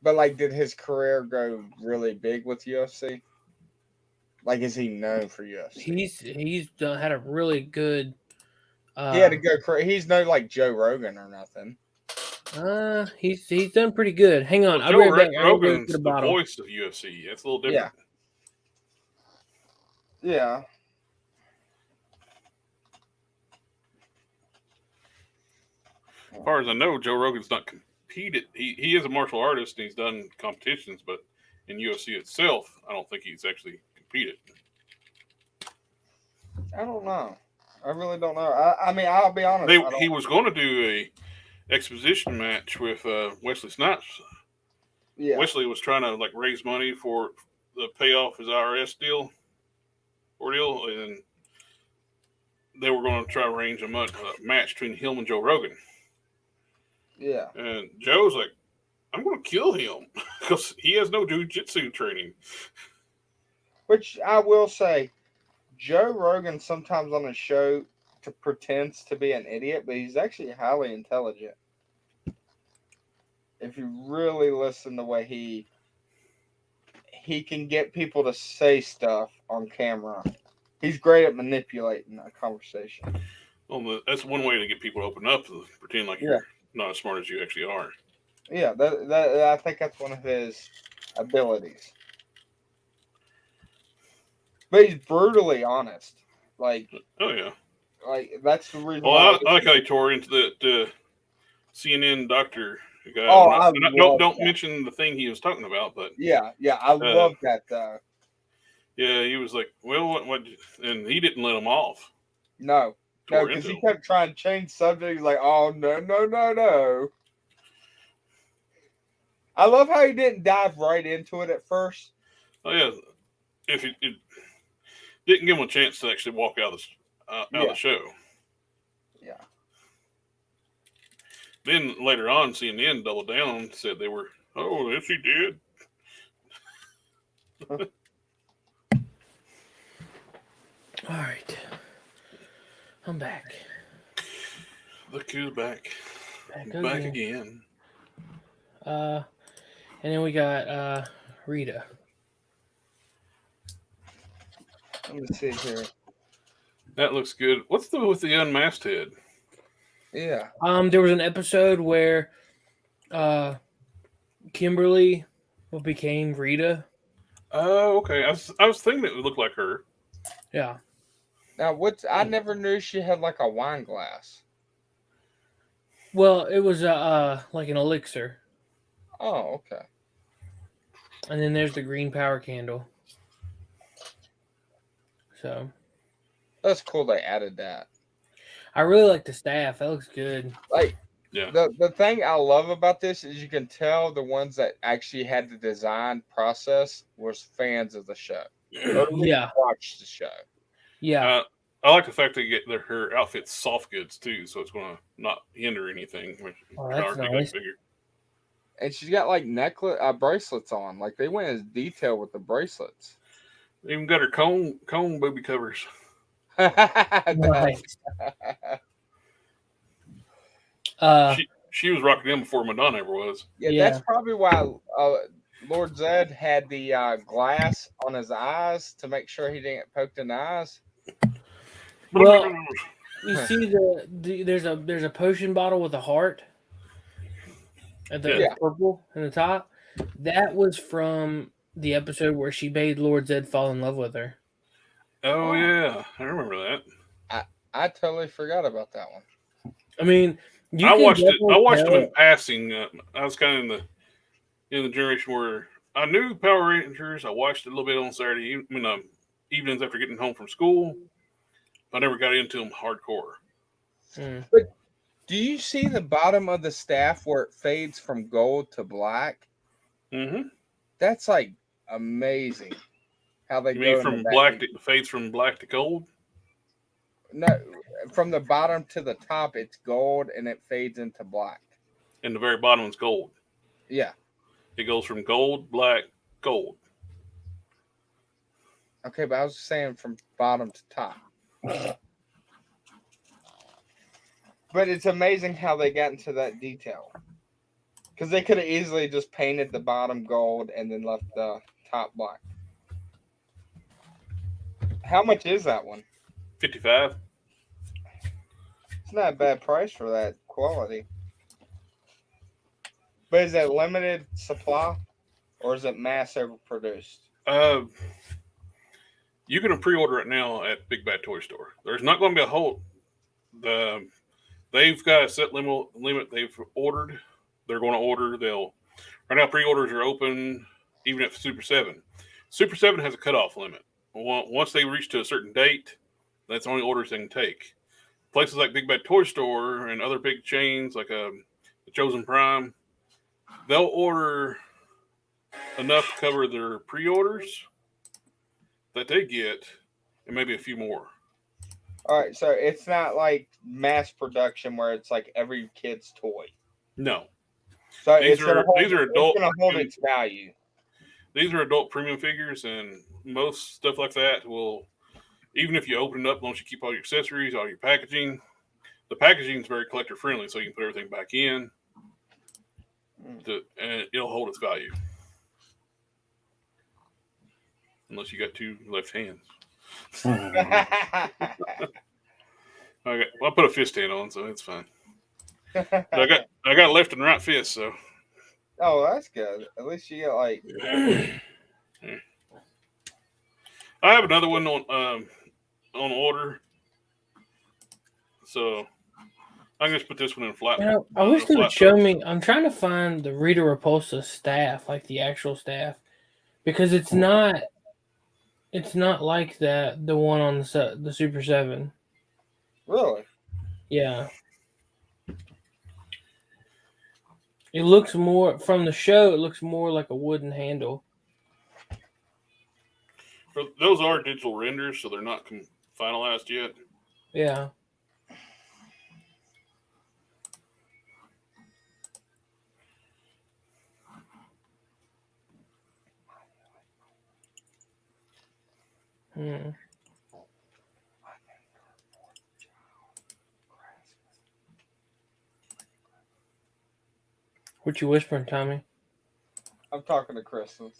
But like, did his career go really big with UFC? Like, is he known for UFC? He's had a really good. He had to go. He's no like Joe Rogan or nothing. He's done pretty good. Hang on, Joe Rogan's the voice of UFC. It's a little different. Yeah. As far as I know, Joe Rogan's not competed. He is a martial artist and he's done competitions, but in UFC itself, I don't think he's actually competed. I don't know. I really don't know. I mean, I'll be honest. He was going to do a exposition match with Wesley Snipes. Yeah. Wesley was trying to raise money for the payoff his IRS ordeal, and they were going to try to arrange a match between him and Joe Rogan. Yeah. And Joe's like, I'm going to kill him because he has no jiu-jitsu training. Which I will say, Joe Rogan sometimes on his show pretends to be an idiot, but he's actually highly intelligent. If you really listen to the way he can get people to say stuff on camera. He's great at manipulating a conversation. Well, that's one way to get people to open up, to pretend like you're not as smart as you actually are. Yeah, I think that's one of his abilities. But he's brutally honest. Like, oh yeah, like that's the reason. Well, I like how he tore into the CNN doctor guy. Oh, don't mention the thing he was talking about, but yeah, I love that. Yeah, he was like, well, what, and he didn't let him off. No, because he kept trying to change subject. He's like, oh no. I love how he didn't dive right into it at first. Oh yeah, if it didn't give him a chance to actually walk out of the show. Yeah. Then later on, CNN doubled down and said they were, oh, yes, he did. All right. I'm back. Look who's back. Back again. And then we got Rita. Let me see here. That looks good. What's the with the unmasked head? Yeah. There was an episode where Kimberly became Rita. Oh, okay. I was thinking it would look like her. Yeah. Now, I never knew she had like a wine glass. Well, it was like an elixir. Oh, okay. And then there's the green power candle. So That's cool they added that. I really like the staff. That looks good. Like, Yeah. the thing I love about this is you can tell the ones that actually had the design process was fans of the show. Or at least Yeah. watched the show. Yeah. I like the fact they get her outfits soft goods too, so it's going to not hinder anything. Oh, that's nice. And she's got like bracelets on. Like they went in detail with the bracelets. They even got her cone booby covers. Nice. She was rocking them before Madonna ever was. Yeah, that's probably why Lord Zed had the glass on his eyes to make sure he didn't get poked in the eyes. Well, you see there's a potion bottle with a heart at the purple in the top. That was from the episode where she made Lord Zed fall in love with her. Oh yeah, I remember that. I totally forgot about that one. I mean, I watched them in passing. I was kind of in the generation where I knew Power Rangers. I watched it a little bit on Saturday evenings after getting home from school. I never got into them hardcore. But do you see the bottom of the staff where it fades from gold to black? Mm-hmm. That's like amazing. How they you mean from black to fades from black to gold? No, from the bottom to the top, it's gold and it fades into black. And the very bottom is gold. Yeah. It goes from gold, black, gold. Okay, but I was saying from bottom to top. But it's amazing how they got into that detail. Because they could have easily just painted the bottom gold and then left the top black. How much is that one? $55. It's not a bad price for that quality. But is it limited supply or is it mass overproduced? You can pre-order it now at Big Bad Toy Store. There's not going to be a whole. They've got a set limit they've ordered. They're going to order. Right now pre-orders are open even at Super 7. Super 7 has a cutoff limit. Once they reach to a certain date, that's the only orders they can take. Places like Big Bad Toy Store and other big chains like the Chosen Prime, they'll order enough to cover their pre-orders that they get, and maybe a few more. All right, so it's not like mass production where it's like every kid's toy. No. So these are adult. It's going to hold its value. These are adult premium figures, and most stuff like that will, even if you open it up, once you keep all your accessories, all your packaging, the packaging is very collector friendly, so you can put everything back in, and it'll hold its value. Unless you got two left hands. I put a fist hand on, so it's fine. I got left and right fist, so. Oh, that's good. At least you got like. I have another one on order, so I'm gonna put this one in flat. I wish they would show me. I'm trying to find the Rita Repulsa staff, like the actual staff, because it's not. It's not like the one on the Super 7. Really? Yeah. It looks more from the show. It looks more like a wooden handle. Those are digital renders, so they're not finalized yet. Yeah. What you whispering, Tommy? I'm talking to Kristen.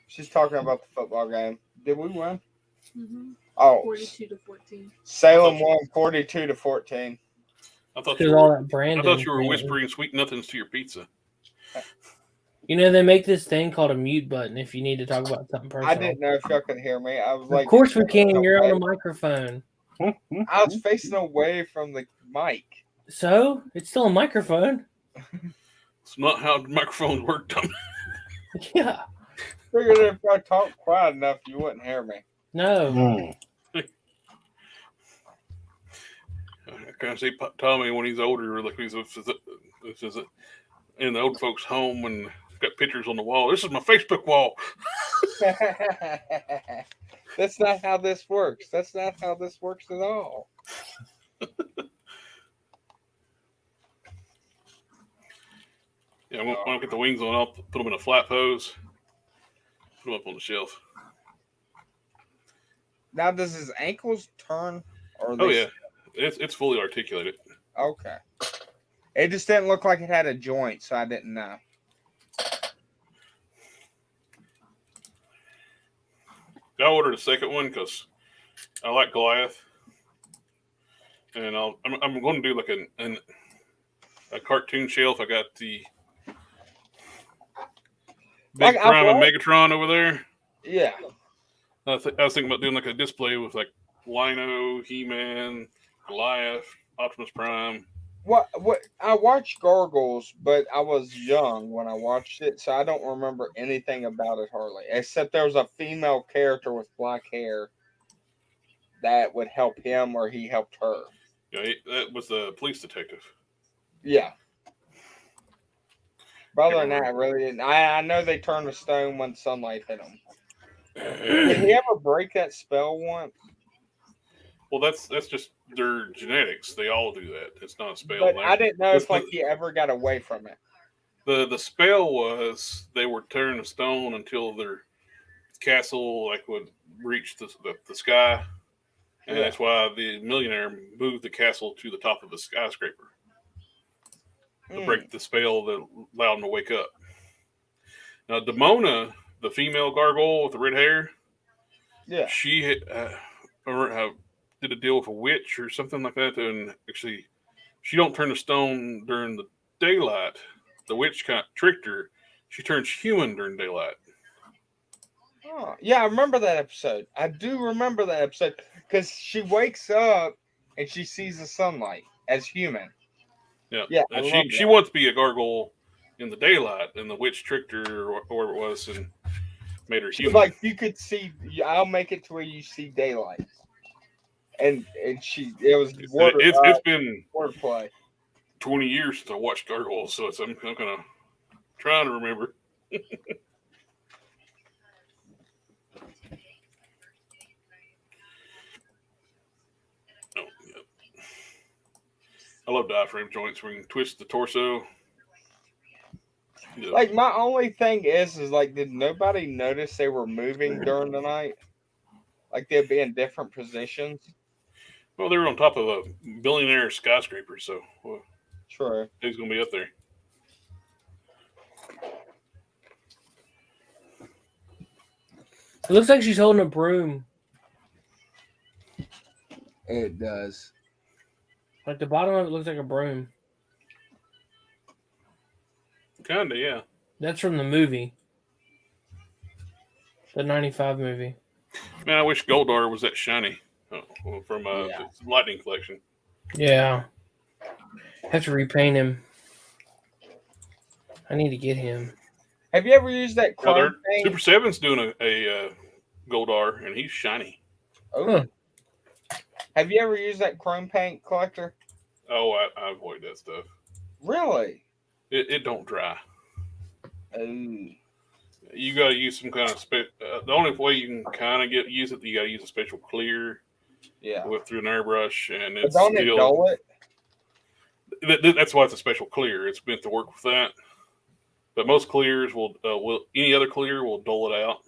She's talking about the football game. Did we win? Mm-hmm. Oh, 42-14. Salem won 42-14. I thought Because you all were. that Brandon. I thought you were thing. whispering sweet nothings to your pizza. You know, they make this thing called a mute button if you need to talk about something personal. I didn't know if y'all could hear me. I was like, Of course we can. You're on a microphone. I was facing away from the mic. So? It's still a microphone. It's not how microphones work, Tommy. Yeah. Figured if I talked quiet enough, you wouldn't hear me. No. I kind of see Tommy when he's older, like he's in the old folks' home and got pictures on the wall. This is my Facebook wall. That's not how this works. That's not how this works at all. Yeah, I'm gonna get the wings on. I'll put them in a flat pose. Put them up on the shelf. Now, does his ankles turn? Or Oh yeah, it's fully articulated. Okay. It just didn't look like it had a joint, so I didn't know. I ordered a second one because I like Goliath, and I'm going to do like a cartoon shelf. I got the Big Prime and Megatron over there. Yeah. I was thinking about doing like a display with like Lino, He-Man, Goliath, Optimus Prime. What I watched Gargoyles, but I was young when I watched it, so I don't remember anything about it hardly, except there was a female character with black hair that would help him or he helped her. Yeah, that was the police detective. Yeah. Other than that, I really didn't. I know they turned to stone when sunlight hit them. Did he ever break that spell once? Well, that's just their genetics. They all do that. It's not a spell. But I didn't know if like he ever got away from it. The spell was they were turned to stone until their castle like would reach the sky, and that's why the millionaire moved the castle to the top of the skyscraper to break the spell that allowed him to wake up. Now, Demona, the female gargoyle with the red hair, she did a deal with a witch or something like that, and actually, she don't turn to stone during the daylight. The witch kind of tricked her. She turns human during daylight. Oh, yeah, I remember that episode. I do remember that episode because she wakes up and she sees the sunlight as human. Yeah. And she wants to be a gargoyle in the daylight, and the witch tricked her or whatever it was and made her human. Like you could see, I'll make it to where you see daylight. And it was it's been wordplay. 20 years since I watched Gargoyles, so I'm kind of trying to remember. I love diaphragm joints where you can twist the torso. Yeah. Like my only thing is like, did nobody notice they were moving during the night? Like they'd be in different positions. Well, they were on top of a billionaire skyscraper, so true. He's gonna be up there. It looks like she's holding a broom. It does. Like the bottom of it looks like a broom. Kinda, yeah. That's from the movie. The 95 movie. Man, I wish Goldar was that shiny from the Lightning Collection. Yeah. Have to repaint him. I need to get him. Have you ever used that chrome paint? Super 7's doing a Goldar, and he's shiny. Oh. Huh. Have you ever used that chrome paint, Collector? Oh, I avoid that stuff. Really? It don't dry. Oh. You got to use some kind of the only way you can kind of use it, you got to use a special clear. Yeah. Through an airbrush, and it's don't it dull it? That's why it's a special clear. It's meant to work with that. But most clears will any other clear will dull it out.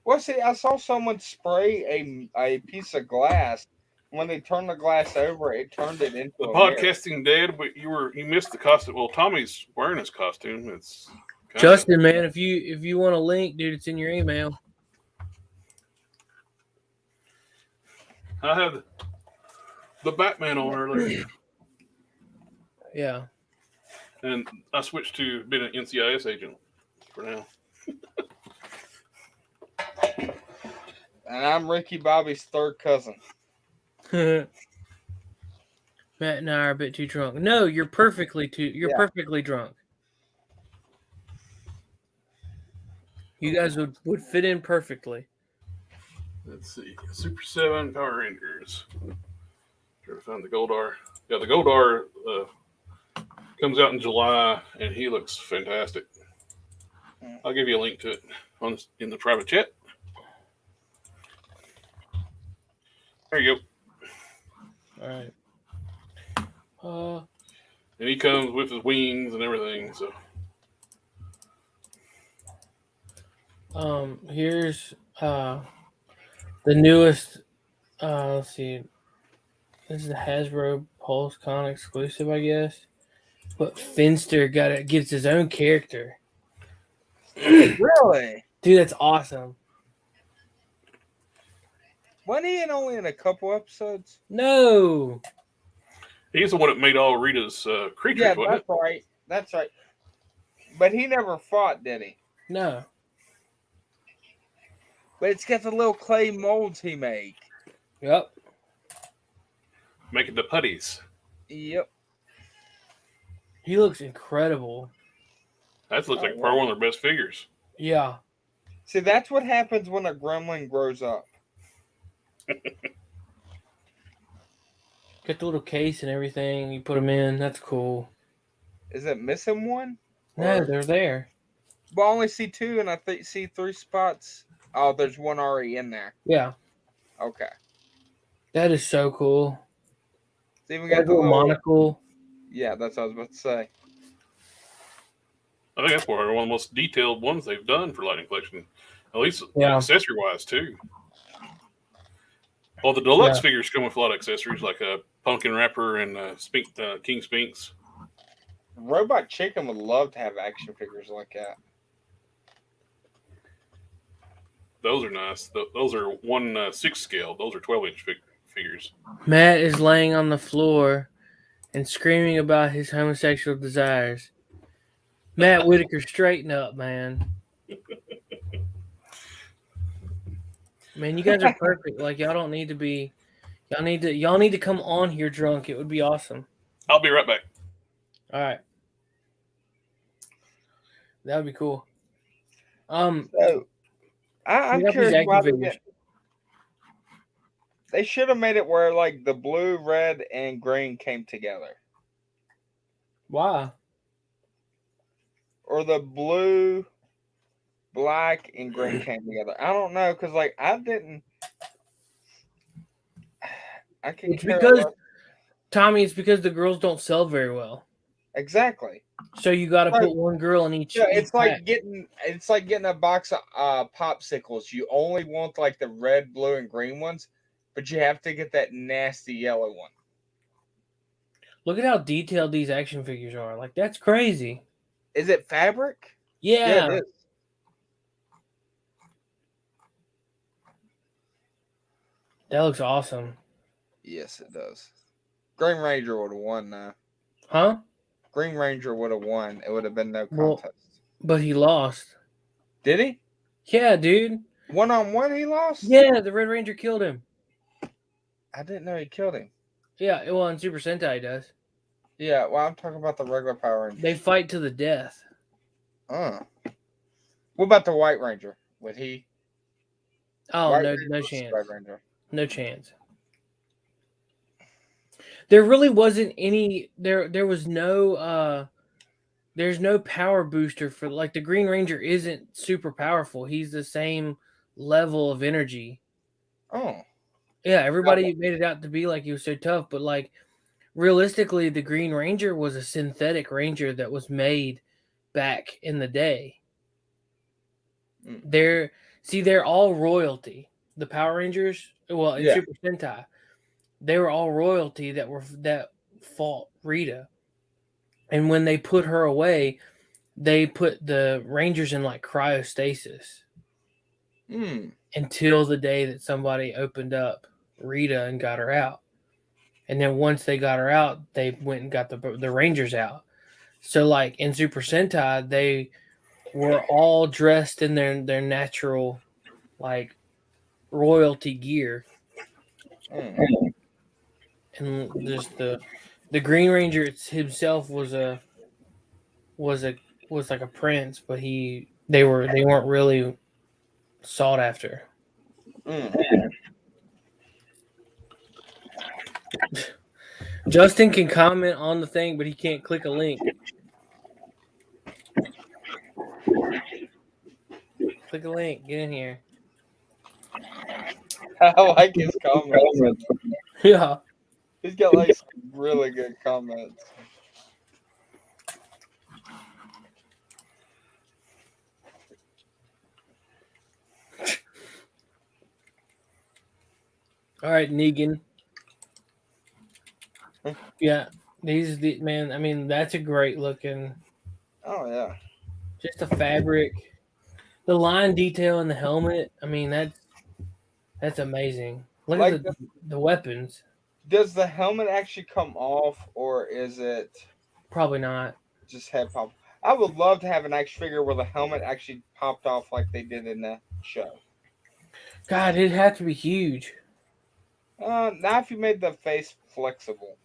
Well, see, I saw someone spray a piece of glass when they turned the glass over, it turned it into The a mirror. podcasting dead, but you missed the costume. Well, Tommy's wearing his costume. It's kinda, Justin, man, if you want a link, dude, it's in your email. I had the Batman on earlier, Yeah. and I switched to being an NCIS agent for now. And I'm Ricky Bobby's third cousin. Matt and I are a bit too drunk. No, you're perfectly drunk. You guys would fit in perfectly. Let's see. Super 7 Power Rangers. Try to find the Goldar. Yeah, the Goldar comes out in July, and he looks fantastic. I'll give you a link to it in the private chat. There you All right. go. And he comes with his wings and everything. So Here's the newest. Let's see. This is the Hasbro PulseCon exclusive, I guess. But Finster gets his own character. Really? Dude, that's awesome. Wasn't he only in a couple episodes? No. he's the one that made all Rita's creatures, Yeah, wasn't that's right. That's right. But he never fought, did he? No. But it's got the little clay molds he made. Yep. it? Making the putties. Yep. He looks incredible. That looks like probably one of their best figures. Yeah. See, that's what happens when a gremlin grows up. Got the little case and everything. You put them in. That's cool. Is it missing one? No, they're there. Well, I only see two, and I see 3 spots. Oh, there's one already in there. Yeah. Okay. That is so cool. So even Got got a the little little... monocle. Yeah, that's what I was about to say. I think that's probably one of the most detailed ones they've done for Lighting Collection. At least Yeah. accessory-wise, too. Well, the deluxe Yeah. figures come with a lot of accessories, like a pumpkin wrapper and King Spinks. Robot Chicken would love to have action figures like that. Those are nice. Those are 1/6 scale. Those are 12-inch figures. Matt is laying on the floor and screaming about his homosexual desires. Matt Whitaker, straighten up, man. Man, you guys are perfect. Like, y'all don't need to be. Y'all need to come on here drunk. It would be awesome. I'll be right back. All right. That would be cool. So, I'm we got these curious action why figures. they should have made it where like the blue, red, and green came together, Why? or the blue, black, and green came together. I don't know because like I can It's care because, less. Tommy, it's because the girls don't sell very well. Exactly. So you got to Right. put one girl in each. Yeah, each it's like pack. getting a box of popsicles. You only want like the red, blue, and green ones, but you have to get that nasty yellow one. Look at how detailed these action figures are. Like, that's crazy. Is it fabric? Yeah. it is. That looks awesome. Yes, it does. Green Ranger would have won now. Huh? Green Ranger would have won. It would have been no Well- contest. But he lost. Did he? Yeah, dude. 1-on-1 he lost? Yeah, the Red Ranger killed him. I didn't know he killed him. Yeah, well, in Super Sentai he does. Yeah, well, I'm talking about the regular Power Ranger. They fight to the death. What about the White Ranger? Would he? Oh, White no, Ranger no versus chance. Red Ranger. No chance. There really wasn't any. There was no. There's no power booster for, like, the Green Ranger isn't super powerful. He's the same level of energy. Oh. Yeah, everybody made it out to be like he was so tough, but like realistically, the Green Ranger was a synthetic ranger that was made back in the day. They're all royalty. The Power Rangers, well, in Yeah. Super Sentai, they were all royalty that fought Rita. And when they put her away, they put the Rangers in like cryostasis until the day that somebody opened up Rita and got her out. And then once they got her out, they went and got the Rangers out. So like in Super Sentai, they were all dressed in their natural like royalty gear. And just the Green Ranger himself was like a prince, but they weren't really sought after. Justin can comment on the thing, but he can't click a link. Click a link. Get in here. I like his comments. Yeah. He's got like some really good comments. All right, Negan. Yeah, man. I mean, that's a great looking. Oh yeah. Just the fabric, the line detail in the helmet. I mean, that's amazing. Look Like at the weapons. Does the helmet actually come off, or is it Probably not. just head pop? I would love to have an action figure where the helmet actually popped off like they did in the show. God, it'd have to be huge. Now if you made the face flexible.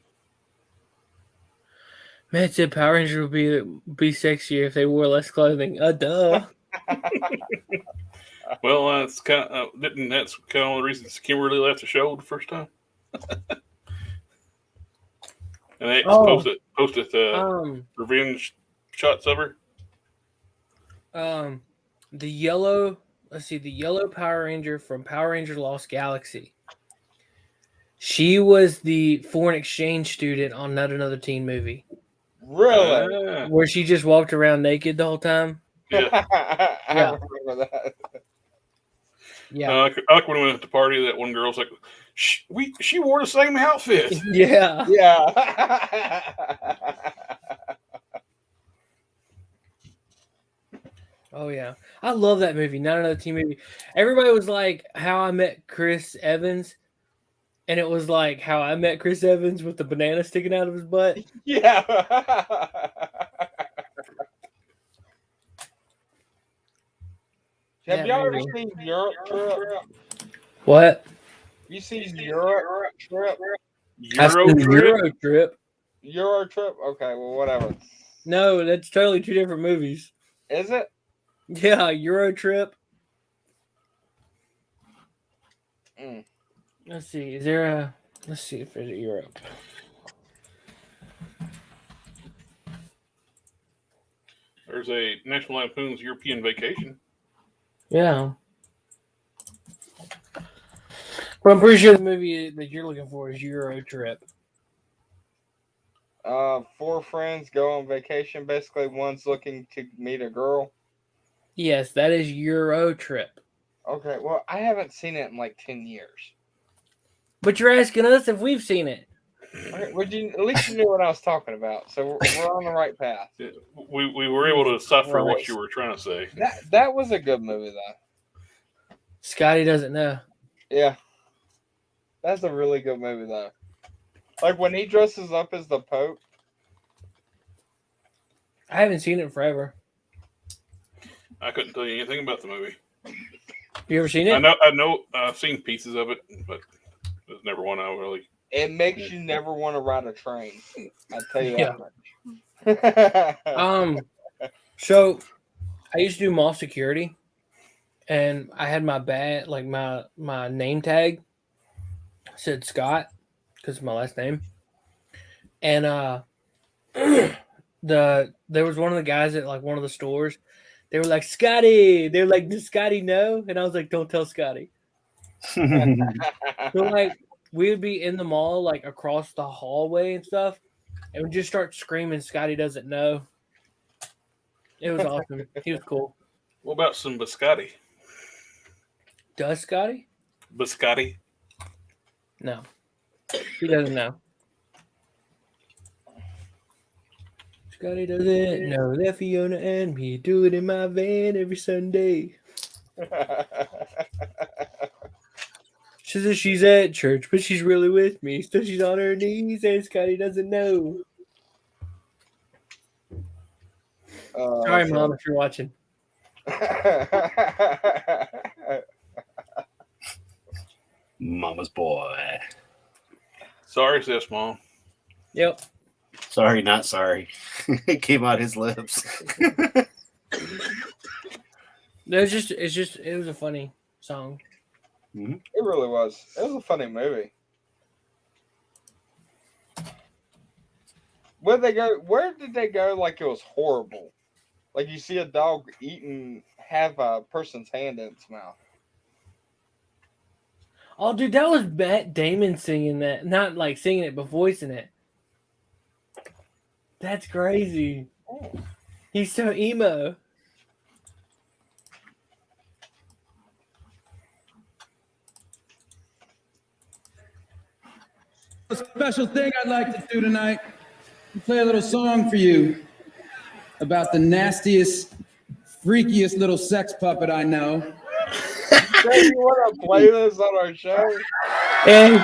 Man said Power Ranger would be sexier if they wore less clothing. Duh. Well, that's kind of one of the reasons Kimberly left the show the first time. And they posted revenge shots of her. The yellow Power Ranger from Power Ranger Lost Galaxy. She was the foreign exchange student on Not Another Teen Movie. Really? Where she just walked around naked the whole time. Yeah. I remember that. Yeah. I like when we went to the party, that one girl's like, she wore the same outfit. Yeah. Yeah. Oh yeah, I love that movie. Not Another Teen Movie. Everybody was like, "How I Met Chris Evans," and it was like How I Met Chris Evans with the banana sticking out of his butt. Yeah. Have y'all ever seen Europe Trip? What? You seen Europe Trip? Euro Trip. Euro Trip? Okay, well, whatever. No, that's totally two different movies. Is it? Yeah, Euro Trip. Let's see. Let's see if there's a Europe. There's a National Lampoon's European Vacation. Yeah. Well, I'm pretty sure the movie that you're looking for is Euro Trip. 4 friends go on vacation. Basically, one's looking to meet a girl. Yes, that is Euro Trip. Okay, well, I haven't seen it in like 10 years. But you're asking us if we've seen it. Okay, well, at least you knew what I was talking about, so we're on the right path. Yeah, we were able to decipher what you were trying to say. That was a good movie, though. Scotty doesn't know. Yeah. That's a really good movie, though. Like, when he dresses up as the Pope. I haven't seen it in forever. I couldn't tell you anything about the movie. You ever seen it? I know I've seen pieces of it, but there's never one I really... It makes you never want to ride a train. I tell you Yeah. that much. So I used to do mall security, and I had my badge, like my name tag said Scott because it's my last name, and there was one of the guys at like one of the stores. They were like, Scotty. They were like, does Scotty know? And I was like, don't tell Scotty. So like we would be in the mall, like across the hallway and stuff, and we'd just start screaming, Scotty doesn't know. It was awesome. He was cool. What about some biscotti? Does Scotty? Biscotti? No. He doesn't know. Scotty doesn't know that Fiona and me do it in my van every Sunday. She says she's at church, but she's really with me. So she's on her knees and Scotty doesn't know. Sorry, Mom, if you're watching. Mama's boy. Sorry, sis, Mom. Yep. Sorry, not sorry. It came out his lips. No, it was a funny song. It really was. It was a funny movie. Where did they go like it was horrible? Like you see a dog have a person's hand in its mouth. Oh, dude, that was Matt Damon singing that. Not like singing it, but voicing it. That's crazy. Oh. He's so emo. A special thing I'd like to do tonight. Play a little song for you about the nastiest, freakiest little sex puppet I know. You want to play this on our show? And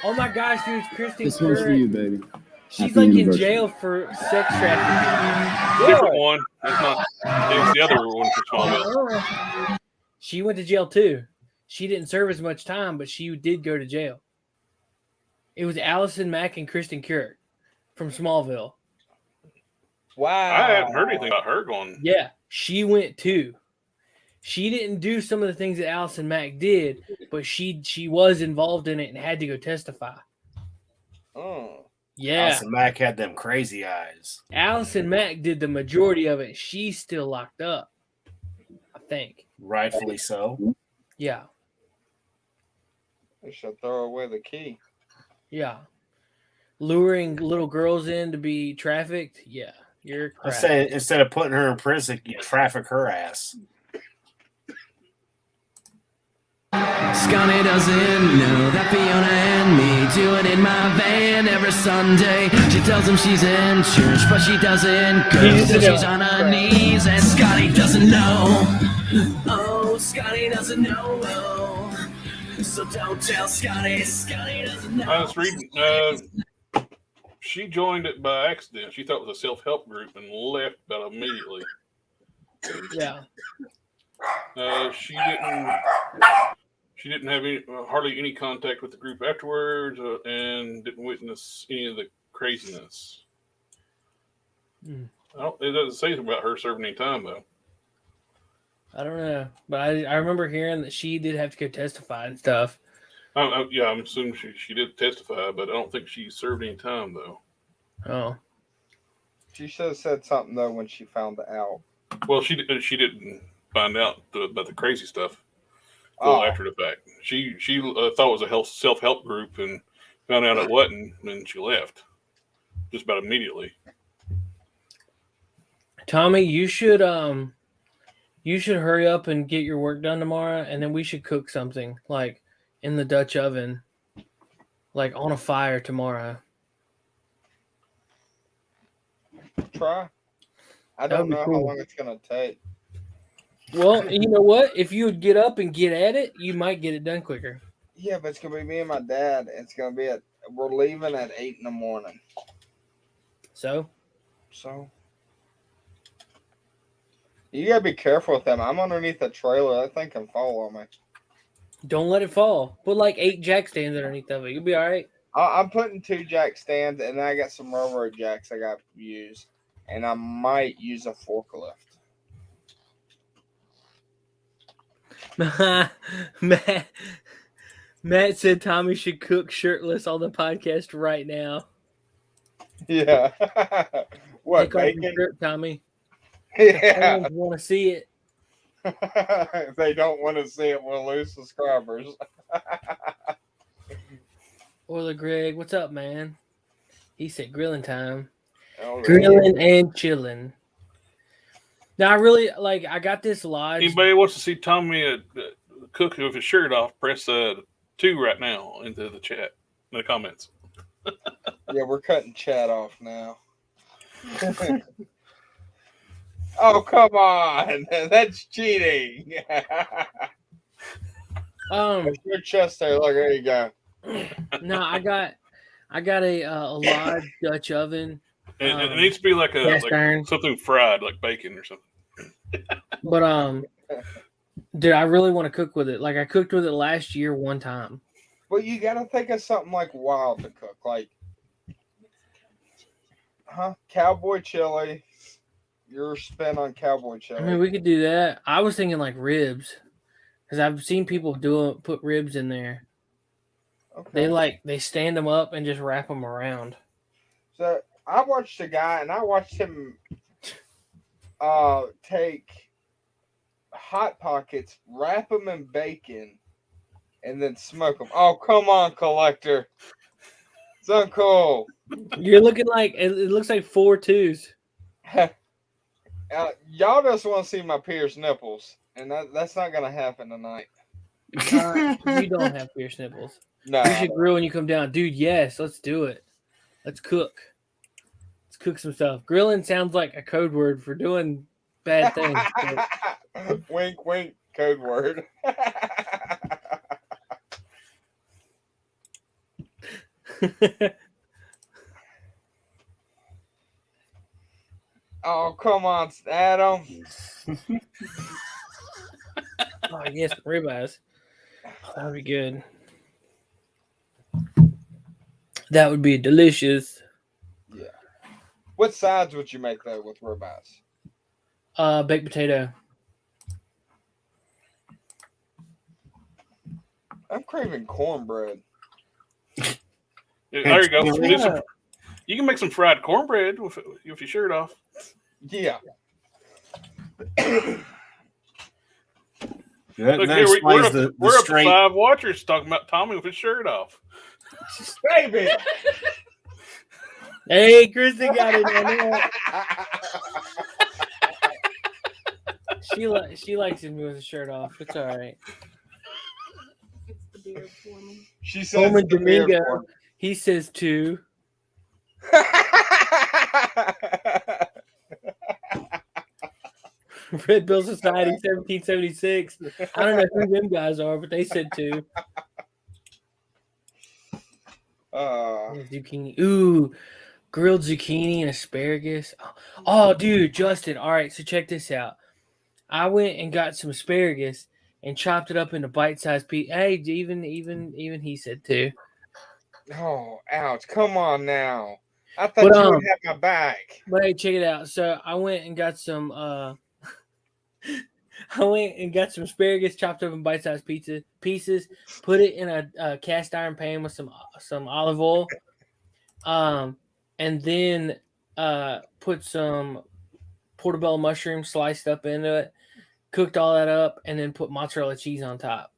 oh my gosh, dude, it's Kristen This one's for Curran. you, baby. She's Happy like in anniversary. jail for sex trafficking. Different one. It's not. It's the other one for Smallville. She went to jail too. She didn't serve as much time, but she did go to jail. It was Allison Mack and Kristen Curran from Smallville. Wow. I haven't heard anything about her going. Yeah, she went too. She didn't do some of the things that Allison Mack did, but she was involved in it and had to go testify. Oh. Yeah. Allison Mack had them crazy eyes. Allison Mack did the majority of it. She's still locked up, I think. Rightfully so. Yeah. They should throw away the key. Yeah. Luring little girls in to be trafficked. Yeah. You're I correct. say instead of putting her in prison, you traffic her ass. Scotty doesn't know that Fiona and me do it in my van every Sunday. She tells him she's in church, but she doesn't go. So she's on her knees, and Scotty doesn't know. Oh, Scotty doesn't know. So don't tell Scotty. Scotty doesn't know. I was reading. She joined it by accident. She thought it was a self-help group and left about immediately. Yeah. She didn't have hardly any contact with the group afterwards, and didn't witness any of the craziness. It doesn't say about her serving any time though. I don't know, but I remember hearing that she did have to go testify and stuff. Yeah, I'm assuming she did testify, but I don't think she served any time though. Oh. She should have said something though when she found out. Well, she didn't find out about the crazy stuff until after the fact. She thought it was a self-help group and found out it wasn't, and she left just about immediately. Tommy, you should hurry up and get your work done tomorrow, and then we should cook something like in the Dutch oven, like on a fire tomorrow. Try. I don't know how long it's gonna take. Well, you know what? If you would get up and get at it, you might get it done quicker. Yeah, but it's gonna be me and my dad. It's gonna be we're leaving at 8 a.m. So you gotta be careful with them. I'm underneath the trailer. That thing can fall on me. Don't let it fall. Put like 8 jack stands underneath of it. You'll be all right. I'm putting 2 jack stands, and then I got some railroad jacks I got to use, and I might use a forklift. Matt said Tommy should cook shirtless on the podcast right now. Yeah. What, Take off bacon? your shirt, Tommy. Yeah. I want to see it. If they don't want to see it, we'll lose subscribers. Orla Greg, what's up, man? He said grilling time. Oh, Grilling and chilling. Now, I really, I got this lodge. Anybody wants to see Tommy cook with his shirt off, press 2 right now into the chat, in the comments. Yeah, we're cutting chat off now. Oh, come on. That's cheating. Your chest there. Look, there you go. No, I got a large Dutch oven. It needs to be like something fried, like bacon or something. But dude, I really want to cook with it. Like I cooked with it last year one time. But you gotta think of something like wild to cook, like cowboy chili. Your spin on cowboy chili. I mean, we could do that. I was thinking like ribs, because I've seen people put ribs in there. Okay. They stand them up and just wrap them around. So I watched a guy, and I watched him take Hot Pockets, wrap them in bacon, and then smoke them. Oh, come on, Collector. It's uncool. You're looking like it looks like 4 2s. Y'all just want to see my pierced nipples, and that's not gonna happen tonight. You don't have pierced nipples. No. You should grill when you come down, dude. Yes, let's do it. Let's cook. Let's cook some stuff. Grilling sounds like a code word for doing bad things. Wink, wink, code word. Oh, come on, Adam. Oh, yes, ribeyes. Oh, that would be good. That would be delicious. Yeah. What sides would you make though with ribeyes? Baked potato. I'm craving cornbread. There you go. Yeah. You can make some fried cornbread with your shirt off. Yeah. Look here, we're up to 5 watchers talking about Tommy with his shirt off. Baby. Hey, Kristen got it on there. She likes him with his shirt off. It's all right. It's the beard woman. She says the Domingo. He says 2. Red Bill Society 1776. I don't know who them guys are, but they said 2. Zucchini. Ooh, grilled zucchini and asparagus. Oh, dude, Justin. All right, so check this out. I went and got some asparagus and chopped it up into bite-sized pieces. Hey, even he said 2. Oh, ouch! Come on now. I thought you would have my back. But hey, check it out. So I went and got some. I went and got some asparagus chopped up in bite-sized pieces. Put it in a cast iron pan with some olive oil, and then put some portobello mushrooms sliced up into it. Cooked all that up, and then put mozzarella cheese on top,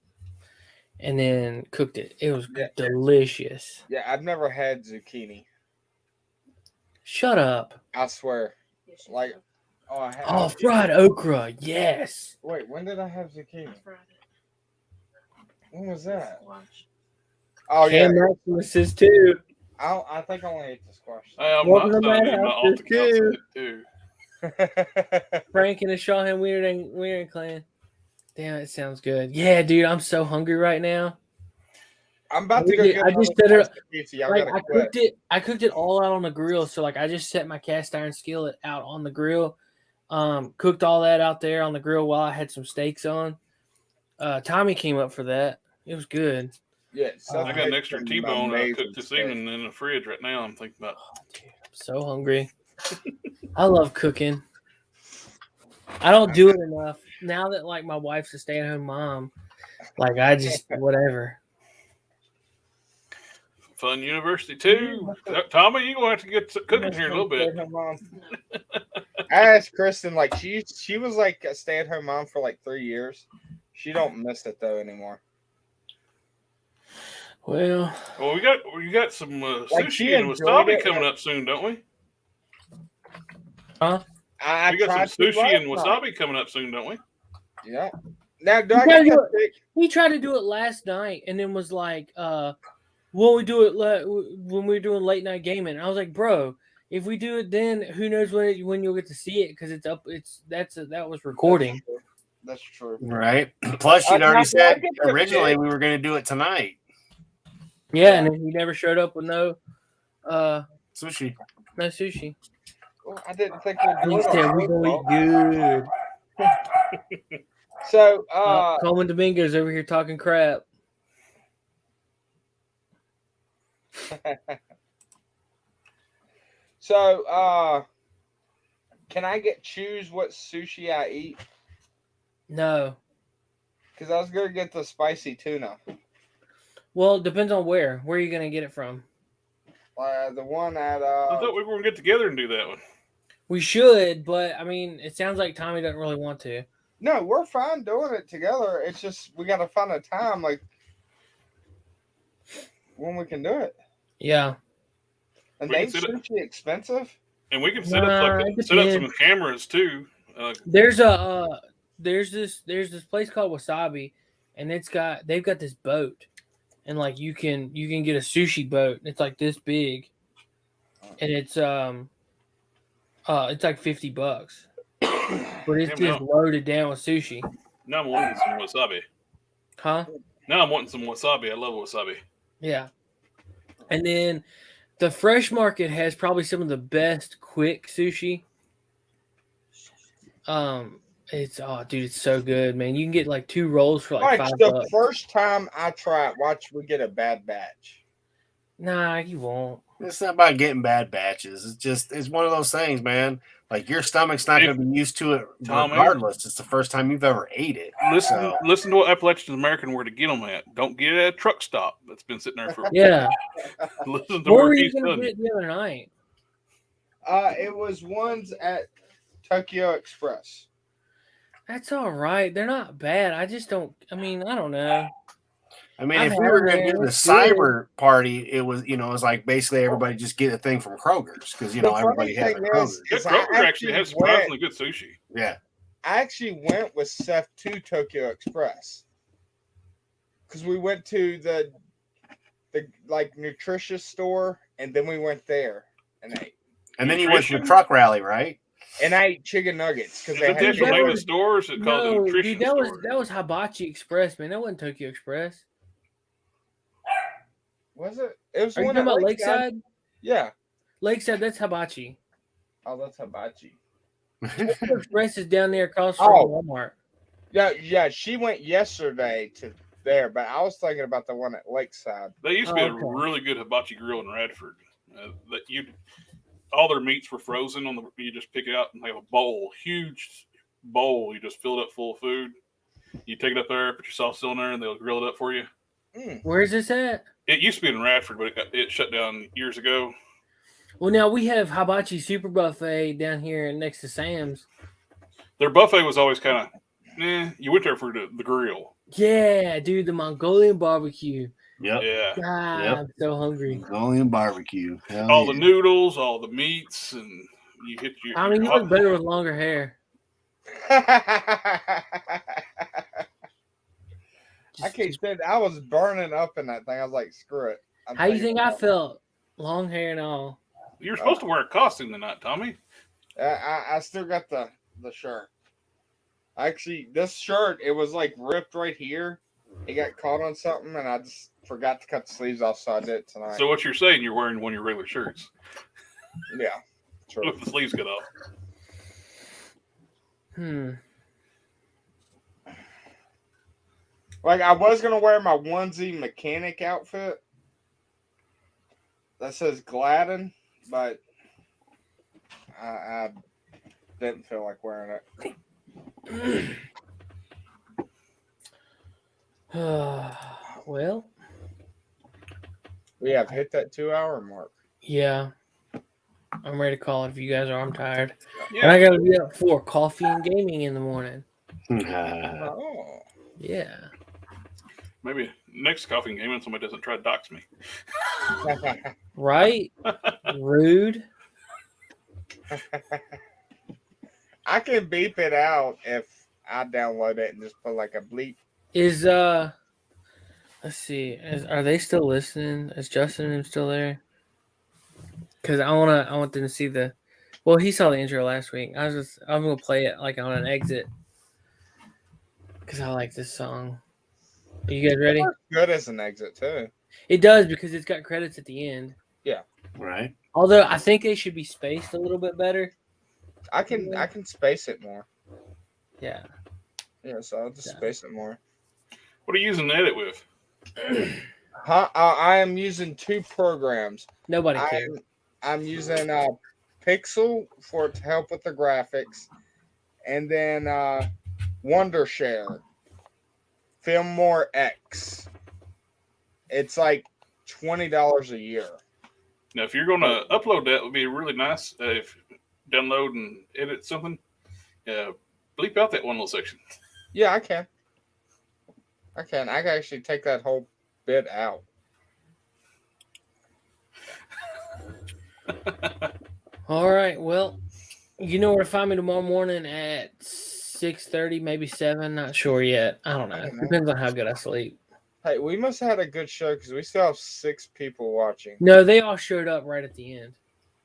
and then cooked it. It was delicious. Yeah, I've never had zucchini. Shut up! I swear. Like, fried okra. Yes. Wait, when did I have zucchini? When was that? Squash. Oh yeah. Maximus says 2. I think I only ate the squash. Welcome to my house. Too. Frank and the Shawhan Wiener Clan. Damn, it sounds good. Yeah, dude, I'm so hungry right now. I'm about to go get I just set it up. Like, I cooked it all out on the grill. So like I just set my cast iron skillet out on the grill. Cooked all that out there on the grill while I had some steaks on. Tommy came up for that. It was good. Yeah, I got an extra T-bone I cooked this evening in the fridge right now. I'm thinking about. Dude, I'm so hungry. I love cooking. I don't do it enough now that like my wife's a stay-at-home mom. Like I just whatever. Fun University too. Tommy, you're gonna have to get cooking here in a little bit. I asked Kristen, like she was like a stay-at-home mom for like 3 years. She don't miss it though anymore. Well, we got some sushi and wasabi coming up soon, don't we? Huh? We got some sushi and wasabi coming up soon, don't we? Yeah. Now, do I get that thick? He tried to do it last night and then was like, "Will we do it when we're doing late night gaming?" And I was like, "Bro, if we do it then, who knows when you'll get to see it because it's up. That was recording." That's true. Right. Plus, you'd already said originally we were going to do it tonight. Yeah, and then he never showed up with no sushi. No sushi. Well, I didn't think we'd do He it. said we're gonna eat good. So, Coleman Domingo's over here talking crap. So, can I choose what sushi I eat? No. Because I was going to get the spicy tuna. Well, it depends on where. Where are you going to get it from? The one at... I thought we were going to get together and do that one. We should, but, I mean, it sounds like Tommy doesn't really want to. No, we're fine doing it together. It's just we got to find a time, like, when we can do it. Yeah. And ain't sushi expensive? And we can set up some cameras, too. There's this place called Wasabi, and they've got this boat, and like you can get a sushi boat. It's like this big, and it's like $50, but it's just loaded down with sushi. Now I'm wanting some wasabi. Huh? Now I'm wanting some wasabi. I love wasabi. Yeah, and then the Fresh Market has probably some of the best quick sushi. It's it's so good, man. You can get like 2 rolls for like $5. The first time I try it, watch we get a bad batch. Nah, you won't. It's not about getting bad batches. It's one of those things, man. Like your stomach's not going to be used to it regardless. It's the first time you've ever ate it. Listen to what Appalachian American were to get them at. Don't get it at a truck stop that's been sitting there for. Yeah. Listen to where where were you he's going to done. get it the other night? It was ones at CollectorExpress. That's all right. They're not bad. I just don't. I mean, I don't know. I mean, if we were going to do the cyber party, it was like basically everybody just get a thing from Kroger's because everybody has a Kroger's. Kroger actually has surprisingly good sushi. Yeah, I actually went with Seth to CollectorExpress because we went to the like nutritious store and then we went there and ate. And then you went to the truck rally, right? And I ate chicken nuggets because they had the name of the stores. It called the nutrition store. That was Hibachi Express, man. That wasn't Tokyo Express. Was it? It was Are you one talking about Lakeside? Yeah. Lakeside, that's Hibachi. Oh, that's Hibachi. Tokyo Express is down there across from Walmart. Yeah. She went yesterday to there, but I was thinking about the one at Lakeside. They used to be a really good hibachi grill in Radford. All their meats were frozen you just pick it out and they have a bowl, huge bowl. You just fill it up full of food. You take it up there, put your sauce in there, and they'll grill it up for you. Where is this at? It used to be in Radford, but it shut down years ago. Well, now we have Hibachi Super Buffet down here next to Sam's. Their buffet was always kind of, you went there for the grill. Yeah, dude, the Mongolian barbecue. Yep. Yeah. God, I'm so hungry. Mongolian barbecue. All the noodles, all the meats, and you hit your. I mean, you look better with longer hair. I can't stand. I was burning up in that thing. I was like, screw it. How do you think I felt? Long hair and all. You're supposed to wear a costume tonight, Tommy. I still got the shirt. Actually, this shirt, it was like ripped right here. It got caught on something, and I just forgot to cut the sleeves off, so I did it tonight. So what you're saying, you're wearing one of your regular shirts. Yeah. True. With the sleeves cut off. Like, I was going to wear my onesie mechanic outfit that says Gladden, but I didn't feel like wearing it. Well, we have hit that 2-hour mark. Yeah. I'm ready to call it if you guys are. I'm tired. Yeah. And I got to be up for coffee and gaming in the morning. Oh. Yeah. Maybe next coffee game, somebody doesn't try to dox me. Right? Rude. I can beep it out if I download it and just put like a bleep. Is let's see, are they still listening? Is Justin and him still there? Because I want them to see the. Well, he saw the intro last week. I'm gonna play it like on an exit because I like this song. Are you guys ready? Good as an exit too. It does because it's got credits at the end. Yeah. Right. Although I think they should be spaced a little bit better. I can space it more. Yeah. Yeah, so I'll just space it more. What are you using to edit with? I am using 2 programs. Nobody cares. I'm using Pixel for it to help with the graphics, and then Wondershare, Filmore X. It's like $20 a year. Now, if you're going to upload that, it would be really nice if you download and edit something. Bleep out that one little section. Yeah, I can. I can actually take that whole bit out. All right. Well, you know where to find me tomorrow morning at 6:30, maybe 7. Not sure yet. I don't know. Depends on how good I sleep. Hey, we must have had a good show because we still have 6 people watching. No, they all showed up right at the end.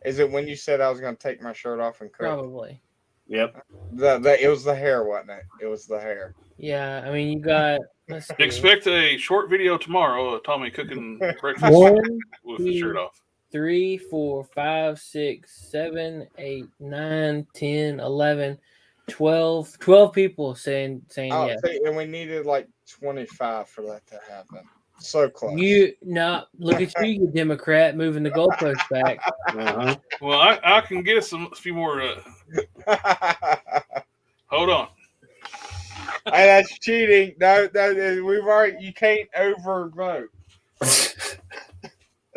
Is it when you said I was going to take my shirt off and cook? Probably. Yep. It was the hair, wasn't it? It was the hair. Yeah, I mean, you got. Expect a short video tomorrow of Tommy cooking breakfast 1, with his shirt off. 3, 4, 5, 6, 7, 8, 9, 10, 11, 12 people saying yeah. And we needed like 25 for that to happen. So close. Look at you, you Democrat, moving the goalpost back. Uh-huh. Well, I can get us a few more. Hold on. Hey, that's cheating. No, we've already. You can't overvote.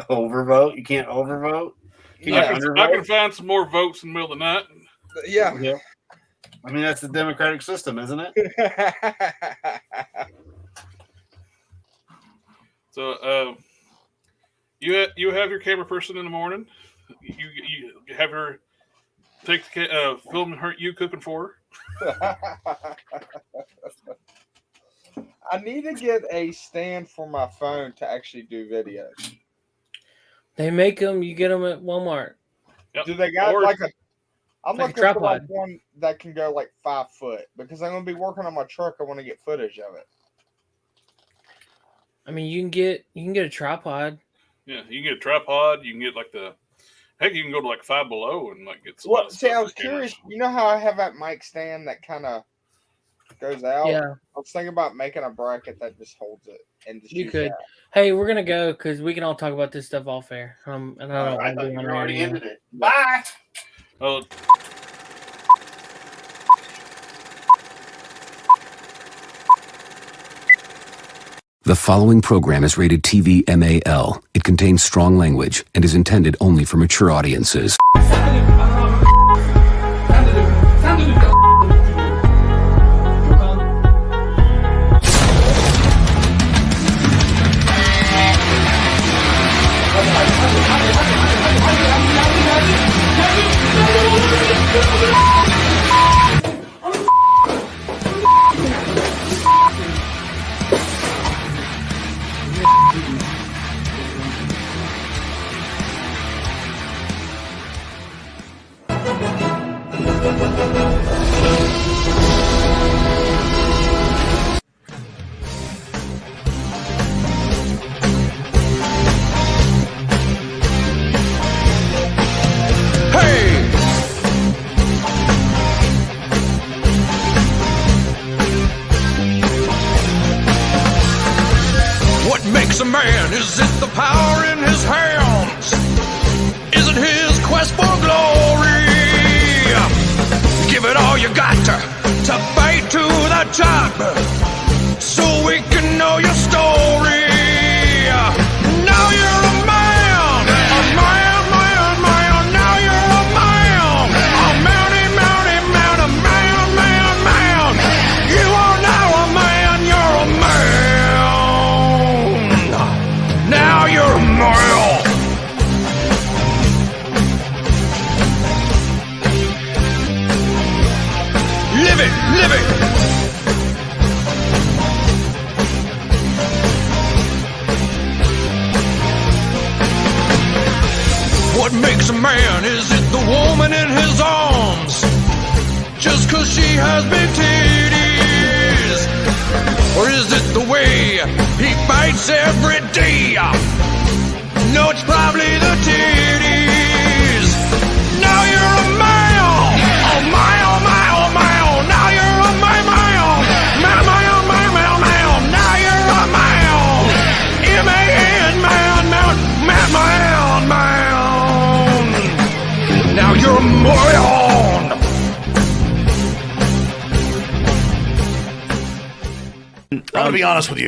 Overvote? You can't overvote? I can find some more votes in the middle of the night. Yeah. I mean, that's the democratic system, isn't it? So, you have your camera person in the morning. You have her take the film her you cooking for her. I need to get a stand for my phone to actually do videos. They make them. You get them at Walmart. Yep. Do they got like a? I'm like looking a for like tripod. one that can go like 5 foot because I'm going to be working on my truck. I want to get footage of it. I mean, you can get a tripod. Yeah, you can get a tripod. You can get like you can go to like Five Below and like get some. Well, see, I was curious. You know how I have that mic stand that kind of goes out? Yeah. I was thinking about making a bracket that just holds it and just You use could. that. Hey, we're gonna go because we can all talk about this stuff off air. And I don't. I want to thought do you it on already radio. ended it. Bye. Oh. The following program is rated TV MAL. It contains strong language and is intended only for mature audiences. What makes a man? Is it the power in his hands? Is it his quest for glory? Give it all you got to fight to the top so we can know your story. Now you're a man, man. Now you're a man, a man. You are now a man, you're a man. Now you're a man. Live it. she has big titties? Or is it the way he fights every day? No, it's probably the titties. Now you're a male. Oh my, oh my, oh my, oh. Now you're a male. Male, male, male, male, male. Now you're a male. M-A-N, man, man, man, man, man. Now you're a moron. I'm gonna be honest with you.